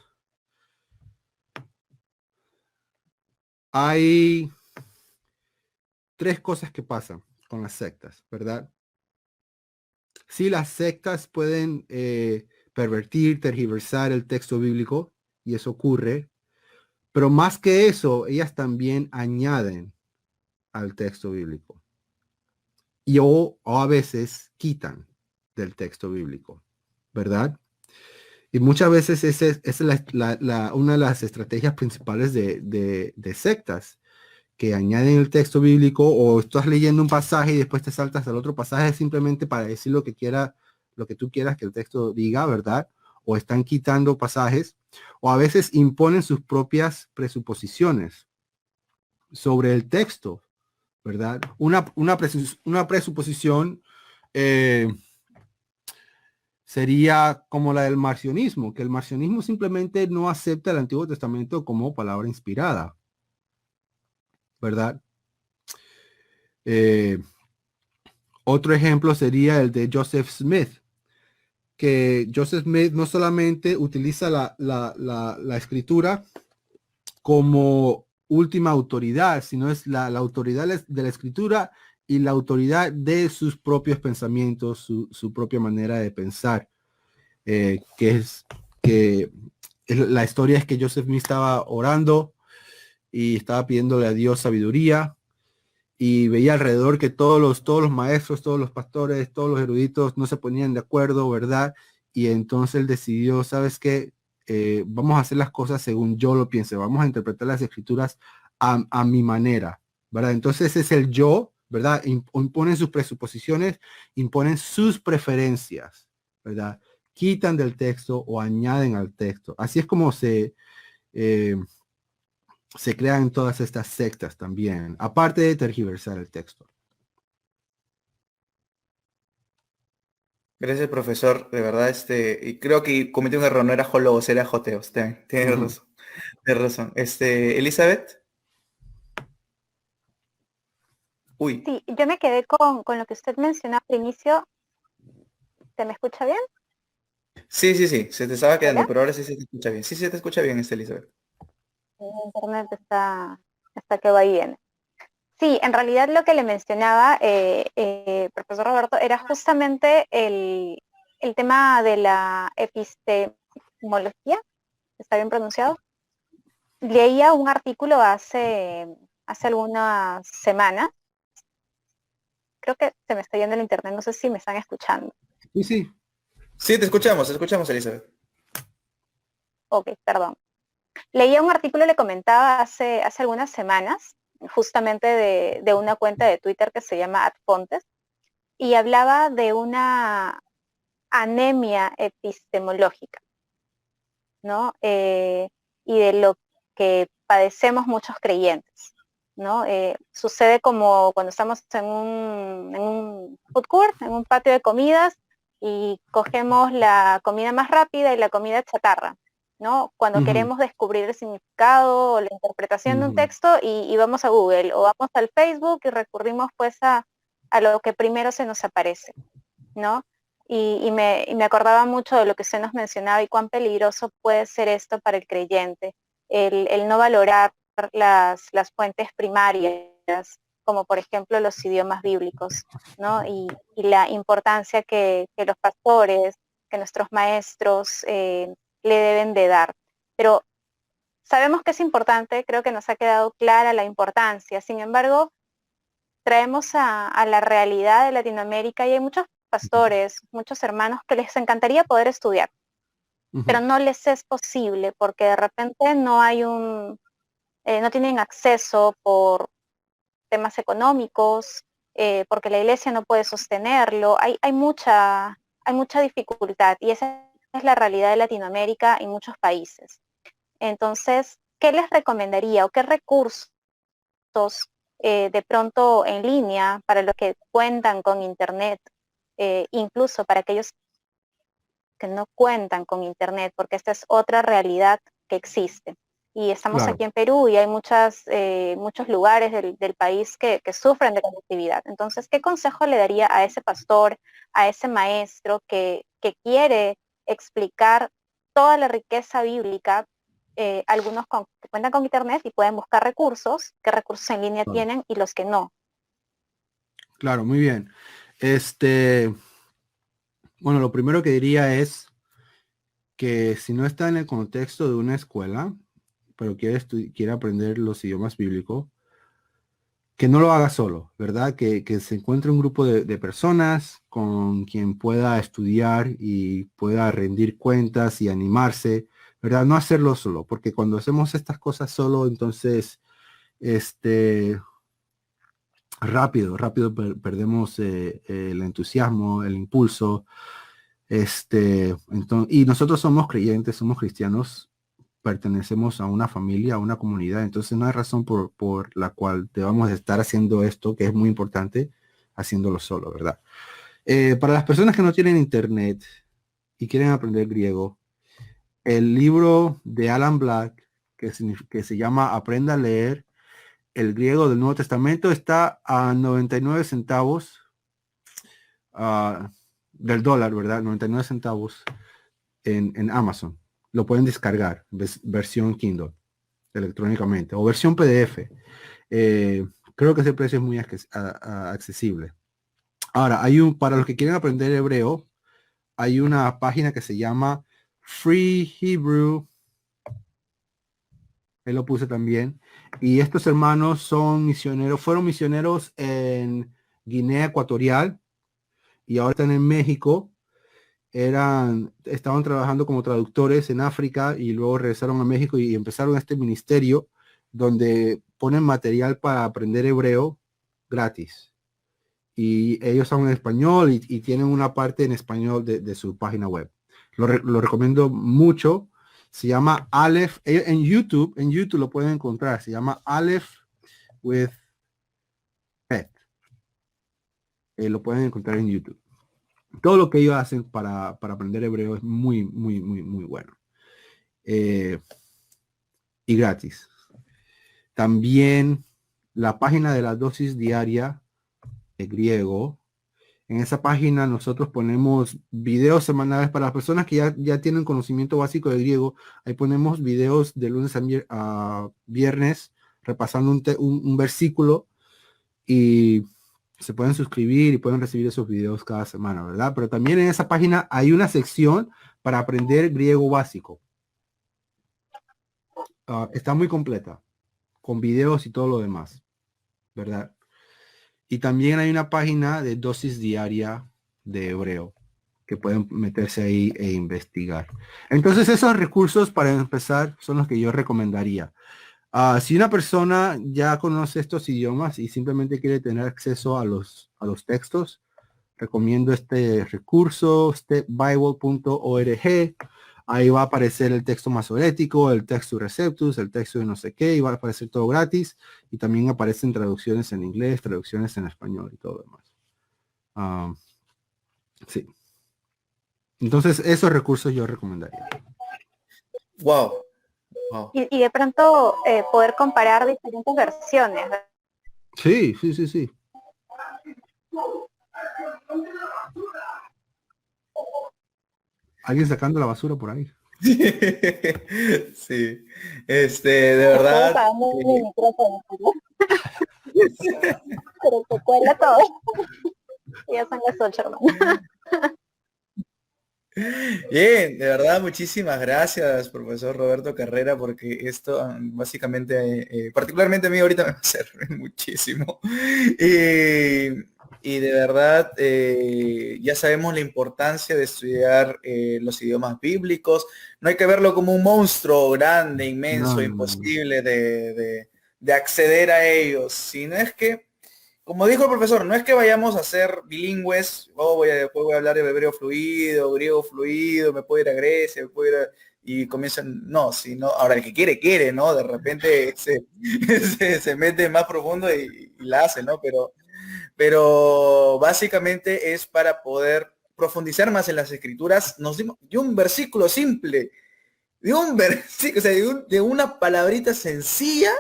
hay tres cosas que pasan con las sectas, ¿verdad? Sí, las sectas pueden pervertir, tergiversar el texto bíblico, y eso ocurre, pero más que eso, ellas también añaden al texto bíblico o a veces quitan del texto bíblico, ¿verdad? Y muchas veces esa es una de las estrategias principales de sectas, que añaden el texto bíblico, o estás leyendo un pasaje y después te saltas al otro pasaje simplemente para decir lo que tú quieras que el texto diga, ¿verdad? O están quitando pasajes, o a veces imponen sus propias presuposiciones sobre el texto, ¿verdad? Una presuposición eh, sería como la del marcionismo, que el marcionismo simplemente no acepta el Antiguo Testamento como palabra inspirada, ¿verdad? Eh, Otro ejemplo sería el de Joseph Smith, que Joseph Smith no solamente utiliza la escritura como última autoridad, sino es la autoridad de la escritura y la autoridad de sus propios pensamientos, su propia manera de pensar, que es que la historia es que Joseph Smith estaba orando y estaba pidiéndole a Dios sabiduría, y veía alrededor que todos los maestros, todos los pastores, todos los eruditos no se ponían de acuerdo, ¿verdad? Y entonces él decidió, ¿sabes qué? Vamos a hacer las cosas según yo lo piense, vamos a interpretar las escrituras a mi manera, ¿verdad? Entonces ese es el yo, ¿verdad? Imponen sus presuposiciones, imponen sus preferencias, ¿verdad? Quitan del texto o añaden al texto. Así es como eh, se crean todas estas sectas también, aparte de tergiversar el texto. Gracias, profesor. De verdad, y creo que cometí un error, no era Holobos, era Joteos. Tienes Ujú. razón. Tienes razón. Elizabeth. Uy. Sí, yo me quedé con lo que usted mencionó al inicio. ¿Se me escucha bien? Sí, sí, sí. Se te estaba ¿Hola? quedando, pero ahora sí se te escucha bien. Sí, se te escucha bien, Elizabeth. El internet está que va y viene. Sí, en realidad lo que le mencionaba, profesor Roberto, era justamente el tema de la epistemología. ¿Está bien pronunciado? Leía un artículo hace algunas semanas. Creo que se me está yendo el internet, no sé si me están escuchando. Sí, sí. Sí, te escuchamos, Elizabeth. Ok, perdón. Leía un artículo, le comentaba hace algunas semanas, justamente de una cuenta de Twitter que se llama @fontes, y hablaba de una anemia epistemológica, ¿no? Y de lo que padecemos muchos creyentes, ¿no? Sucede como cuando estamos en un food court, en un patio de comidas, y cogemos la comida más rápida y la comida chatarra, ¿no? Cuando queremos descubrir el significado o la interpretación de un texto y vamos a Google o vamos al Facebook y recurrimos pues a lo que primero se nos aparece, ¿no? Y me acordaba mucho de lo que usted nos mencionaba y cuán peligroso puede ser esto para el creyente, el no valorar las fuentes primarias, como por ejemplo los idiomas bíblicos, ¿no? Y la importancia que los pastores, que nuestros maestros le deben de dar. Pero sabemos que es importante, creo que nos ha quedado clara la importancia. Sin embargo, traemos a la realidad de Latinoamérica y hay muchos pastores, muchos hermanos que les encantaría poder estudiar, pero no les es posible porque de repente no hay no tienen acceso por temas económicos, porque la iglesia no puede sostenerlo. Hay mucha dificultad y esa es la realidad de Latinoamérica en muchos países. Entonces, ¿qué les recomendaría o qué recursos de pronto en línea para los que cuentan con internet, incluso para aquellos que no cuentan con internet, porque esta es otra realidad que existe? Y estamos aquí en Perú y hay muchos lugares del país que sufren de conectividad. Entonces, ¿qué consejo le daría a ese pastor, a ese maestro que quiere explicar toda la riqueza bíblica? Algunos que cuentan con internet y pueden buscar recursos, qué recursos en línea tienen y los que no. Claro, muy bien. Bueno, lo primero que diría es que si no está en el contexto de una escuela, pero quiere aprender los idiomas bíblicos, que no lo haga solo, ¿verdad? Que se encuentre un grupo de personas con quien pueda estudiar y pueda rendir cuentas y animarse, ¿verdad? No hacerlo solo, porque cuando hacemos estas cosas solo, entonces, rápido perdemos el entusiasmo, el impulso. Y nosotros somos creyentes, somos cristianos, pertenecemos a una familia, a una comunidad, entonces no hay razón por la cual debamos estar haciendo esto, que es muy importante, haciéndolo solo, ¿verdad? Para las personas que no tienen internet y quieren aprender griego, el libro de Alan Black, que se llama Aprenda a leer el griego del Nuevo Testamento, está a 99 centavos del dólar, ¿verdad? 99 centavos en Amazon. Lo pueden descargar, versión Kindle, electrónicamente, o versión PDF. Creo que ese precio es muy accesible. Ahora, para los que quieren aprender hebreo, hay una página que se llama Free Hebrew. Él lo puse también. Y estos hermanos fueron misioneros en Guinea Ecuatorial y ahora están en México. Estaban trabajando como traductores en África y luego regresaron a México y empezaron este ministerio donde ponen material para aprender hebreo gratis. Y ellos hablan español y tienen una parte en español de su página web. Lo recomiendo mucho. Se llama Aleph. En YouTube lo pueden encontrar. Se llama Aleph with Pet. Lo pueden encontrar en YouTube. Todo lo que ellos hacen para aprender hebreo es muy, muy, muy, muy bueno. Y gratis. También la página de la dosis diaria de griego. En esa página nosotros ponemos videos semanales para las personas que ya tienen conocimiento básico de griego. Ahí ponemos videos de lunes a viernes repasando un versículo y se pueden suscribir y pueden recibir esos videos cada semana, ¿verdad? Pero también en esa página hay una sección para aprender griego básico. Está muy completa, con videos y todo lo demás, ¿verdad? Y también hay una página de dosis diaria de hebreo que pueden meterse ahí e investigar. Entonces esos recursos para empezar son los que yo recomendaría. Si una persona ya conoce estos idiomas y simplemente quiere tener acceso a los textos, recomiendo este recurso, stepbible.org. ahí va a aparecer el texto masorético, el texto receptus, el texto de no sé qué, y va a aparecer todo gratis, y también aparecen traducciones en inglés, traducciones en español y todo lo demás. Sí. Entonces, esos recursos yo recomendaría. Wow. Wow. Y de pronto poder comparar diferentes versiones. Sí, sí, sí, sí. Alguien sacando la basura por ahí. Sí. De verdad. Pero se cuela todo. Ya son las 8, hermano. Bien, de verdad, muchísimas gracias, profesor Roberto Carrera, porque esto básicamente, particularmente a mí ahorita me va a servir muchísimo. Y de verdad, ya sabemos la importancia de estudiar los idiomas bíblicos. No hay que verlo como un monstruo grande, inmenso, No. imposible de acceder a ellos, sino es que como dijo el profesor, no es que vayamos a ser bilingües, después voy a hablar de hebreo fluido, griego fluido, me puedo ir a Grecia, me puedo ir y comienzan, no, sino, ahora el que quiere, quiere, ¿no? De repente se mete más profundo y la hace, ¿no? Pero básicamente es para poder profundizar más en las escrituras. Nos dimos de un versículo simple, de un versículo, o sea, de una palabrita sencilla,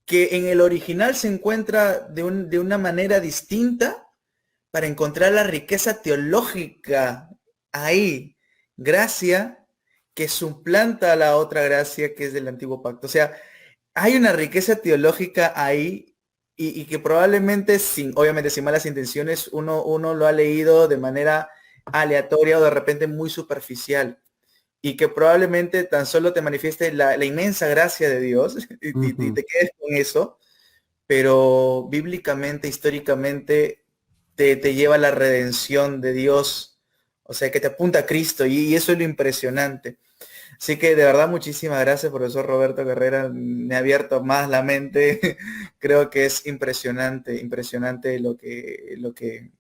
que en el original se encuentra de una manera distinta para encontrar la riqueza teológica ahí, gracia que suplanta a la otra gracia que es del antiguo pacto. O sea, hay una riqueza teológica ahí y que probablemente obviamente sin malas intenciones, uno lo ha leído de manera aleatoria o de repente muy superficial, y que probablemente tan solo te manifieste la inmensa gracia de Dios y te quedes con eso, pero bíblicamente, históricamente, te lleva a la redención de Dios, o sea, que te apunta a Cristo, y eso es lo impresionante. Así que de verdad muchísimas gracias, profesor Roberto Carrera, me ha abierto más la mente. Creo que es impresionante lo que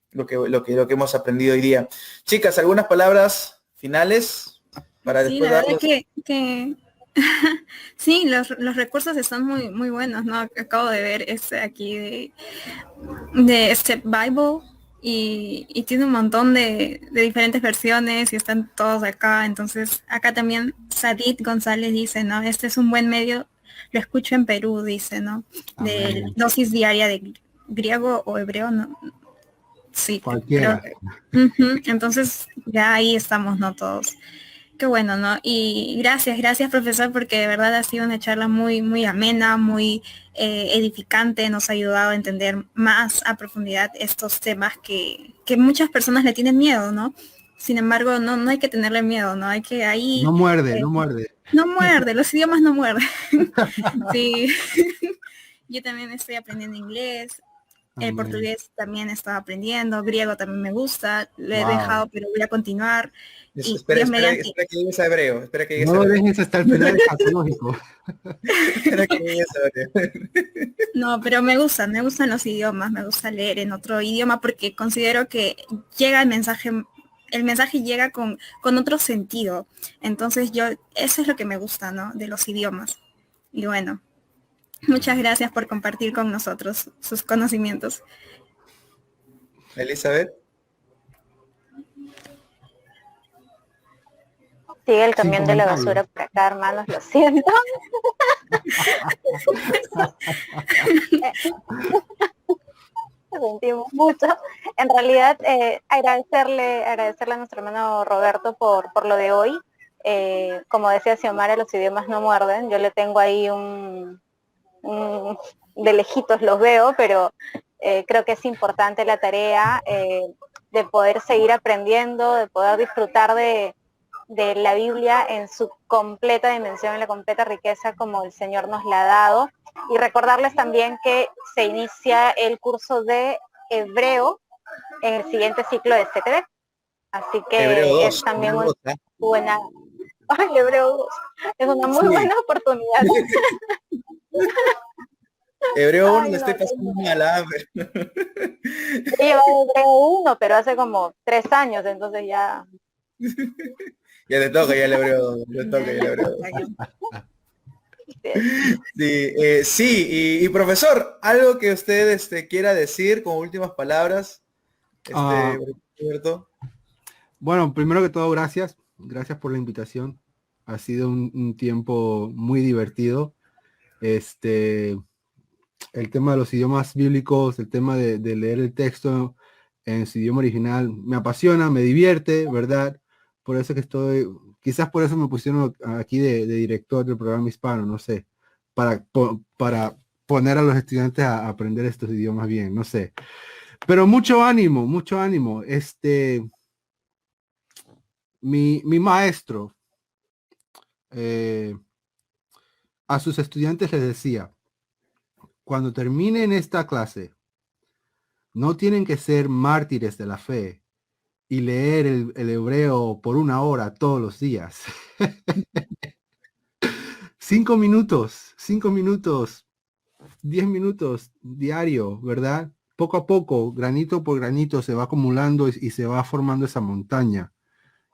hemos aprendido hoy día. Chicas, algunas palabras finales para Sí, después la verdad darles. que sí, los recursos están muy, muy buenos, ¿no? Acabo de ver este aquí de Step Bible y tiene un montón de diferentes versiones y están todos acá. Entonces, acá también Sadit González dice, ¿no? Este es un buen medio, lo escucho en Perú, dice, ¿no? De Amén. dosis diaria de griego o hebreo, ¿no? Sí, Cualquiera. entonces ya ahí estamos, ¿no? Todos. Qué bueno, ¿no? Y gracias profesor, porque de verdad ha sido una charla muy, muy amena, muy edificante, nos ha ayudado a entender más a profundidad estos temas que muchas personas le tienen miedo, ¿no? Sin embargo, no hay que tenerle miedo, ¿no? Hay que ahí... No muerde, no muerde. No muerde, los idiomas no muerden. Sí. Yo también estoy aprendiendo inglés, el Amén. portugués también estaba aprendiendo, griego también me gusta, lo he Wow. dejado, pero voy a continuar. Y Espera Dios mediante. que llegues a hebreo. Espera que llegues No a lo hebreo. dejes hasta el final escatológico. Espera que llegues a hebreo. No, pero me gustan los idiomas, me gusta leer en otro idioma porque considero que llega el mensaje llega con otro sentido. Entonces eso es lo que me gusta, ¿no? De los idiomas. Y bueno, muchas gracias por compartir con nosotros sus conocimientos. Elizabeth. Sigue el Sin camión de la comentarios. basura por acá, hermanos, lo siento. Sentimos mucho. En realidad, agradecerle a nuestro hermano Roberto por lo de hoy. Como decía Xiomara, los idiomas no muerden. Yo le tengo ahí de lejitos los veo, pero creo que es importante la tarea de poder seguir aprendiendo, de poder disfrutar de la Biblia en su completa dimensión, en la completa riqueza como el Señor nos la ha dado. Y recordarles también que se inicia el curso de hebreo en el siguiente ciclo de CTV. Así que Hebreo 2. es también Hebreo una 2, buena... ¡Ay, hebreo 2! Es una muy buena oportunidad. Hebreo 1 Ay, le no, estoy pasando mal. he llevado hebreo 1, pero hace como 3 años, entonces ya... Ya le toca, ya el hebreo 2, le toca, ya el hebreo 2. Sí, y profesor, algo que usted quiera decir como últimas palabras, Roberto. Bueno, primero que todo, gracias por la invitación. Ha sido un tiempo muy divertido. El tema de los idiomas bíblicos, el tema de leer el texto en su idioma original, me apasiona, me divierte, ¿verdad? Por eso que quizás por eso me pusieron aquí de director del programa hispano, no sé, para poner a los estudiantes a aprender estos idiomas bien, no sé. Pero mucho ánimo, mucho ánimo. Mi maestro a sus estudiantes les decía, cuando terminen esta clase, no tienen que ser mártires de la fe y leer el hebreo por 1 hora todos los días. 5 minutos, 10 minutos diario, ¿verdad? Poco a poco, granito por granito, se va acumulando y se va formando esa montaña.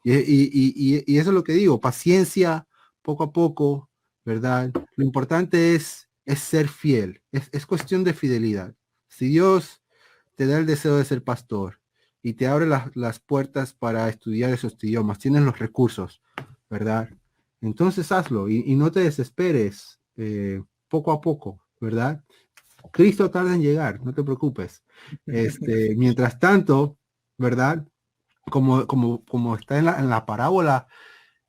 Y eso es lo que digo, paciencia, poco a poco, ¿verdad? Lo importante es ser fiel, es cuestión de fidelidad. Si Dios te da el deseo de ser pastor y te abre las puertas para estudiar esos idiomas, tienes los recursos, ¿verdad? Entonces hazlo y no te desesperes, poco a poco, ¿verdad? Cristo tarda en llegar, no te preocupes. Mientras tanto, ¿verdad? Como está en la parábola,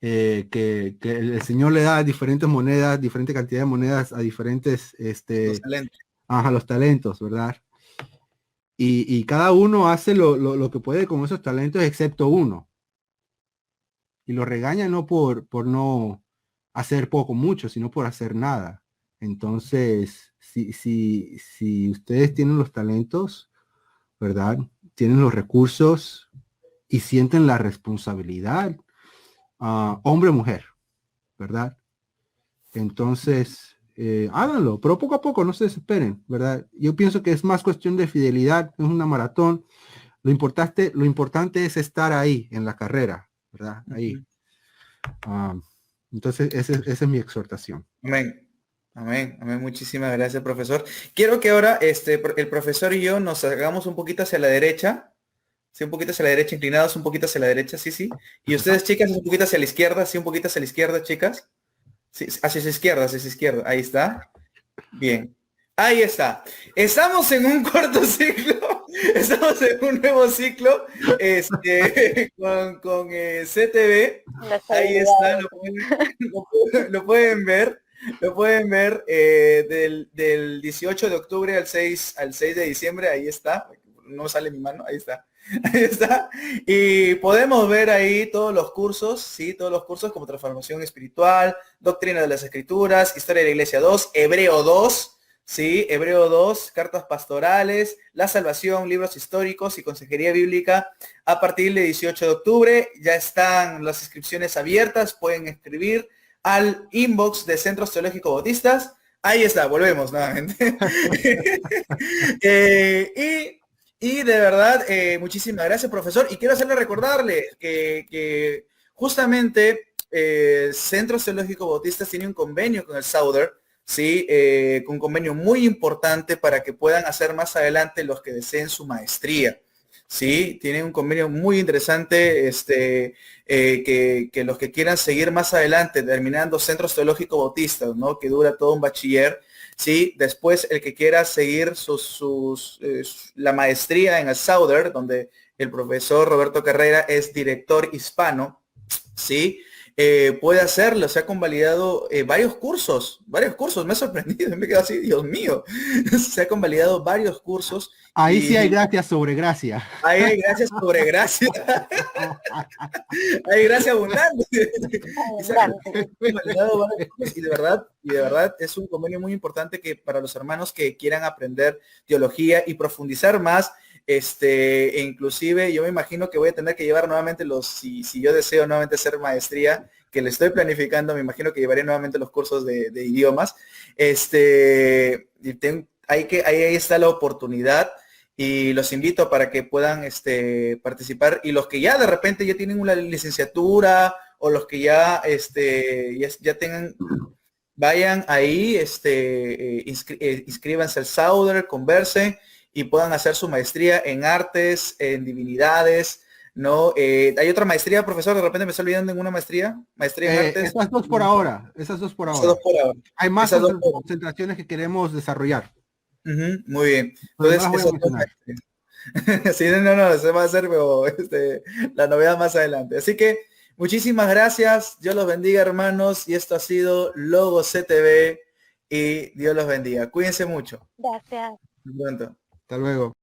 que el Señor le da diferentes monedas, diferente cantidad de monedas a diferentes, los talentos, ¿verdad? Y cada uno hace lo que puede con esos talentos, excepto uno. Y lo regaña no por no hacer poco, mucho, sino por hacer nada. Entonces, si ustedes tienen los talentos, ¿verdad? Tienen los recursos y sienten la responsabilidad, hombre o mujer, ¿verdad? Entonces, háganlo, pero poco a poco, no se desesperen, ¿verdad? Yo pienso que es más cuestión de fidelidad, es una maratón. Lo importante es estar ahí en la carrera, ¿verdad? Ahí. Entonces, esa es mi exhortación. Amén. Amén, amén. Muchísimas gracias, profesor. Quiero que ahora el profesor y yo nos hagamos un poquito hacia la derecha. Sí, un poquito hacia la derecha, inclinados un poquito hacia la derecha, sí, sí. Y ustedes, chicas, un poquito hacia la izquierda, sí, un poquito hacia la izquierda, chicas. Sí, hacia su izquierda, hacia su izquierda. Ahí está. Bien. Ahí está. Estamos en un cuarto ciclo. Estamos en un nuevo ciclo con CTV. Ahí está. Lo pueden ver. Lo pueden ver del 18 de octubre al 6 de diciembre. Ahí está. No sale mi mano. Ahí está. Ahí está. Y podemos ver ahí todos los cursos, sí, todos los cursos como transformación espiritual, doctrina de las escrituras, historia de la iglesia 2, Hebreo 2, sí, Hebreo 2, cartas pastorales, la salvación, libros históricos y consejería bíblica. A partir del 18 de octubre ya están las inscripciones abiertas, pueden escribir al inbox de Centros Teológicos Bautistas. Ahí está, volvemos nuevamente. Y de verdad, muchísimas gracias, profesor. Y quiero hacerle recordarle que justamente Centros Teológicos Bautistas tiene un convenio con el Southern, ¿sí? Con un convenio muy importante para que puedan hacer más adelante los que deseen su maestría. Sí, tiene un convenio muy interesante, que los que quieran seguir más adelante, terminando Centros Teológicos Bautistas, ¿no? Que dura todo un bachiller. Sí, después el que quiera seguir la maestría en el Southern, donde el profesor Roberto Carrera es director hispano, sí, puede hacerlo. Se ha convalidado varios cursos, me ha sorprendido, me he quedado así, Dios mío, se ha convalidado varios cursos. Ahí sí hay gracia sobre gracia. Ahí hay gracia sobre gracia. Hay gracia abundante. Y de verdad es un convenio muy importante que para los hermanos que quieran aprender teología y profundizar más, e inclusive yo me imagino que voy a tener que llevar nuevamente si yo deseo nuevamente hacer maestría, que le estoy planificando, me imagino que llevaré nuevamente los cursos de idiomas. Ahí está la oportunidad. Y los invito para que puedan participar. Y los que ya de repente ya tienen una licenciatura o los que ya, ya tengan, vayan ahí, inscríbanse al Sauder, conversen y puedan hacer su maestría en artes, en divinidades, ¿no? Hay otra maestría, profesor, de repente me estoy olvidando en una maestría en artes. Esas dos por ahora, esas dos por Esas ahora. dos por ahora. Hay más Esas dos por ahora. concentraciones que queremos desarrollar. Muy bien. Pero Entonces, no las voy a esas dos mencionar. maestrías. Sí, no, se va a hacer pero, la novedad más adelante. Así que muchísimas gracias, Dios los bendiga, hermanos, y esto ha sido Logo CTV y Dios los bendiga. Cuídense mucho. Gracias. Hasta pronto. Hasta luego.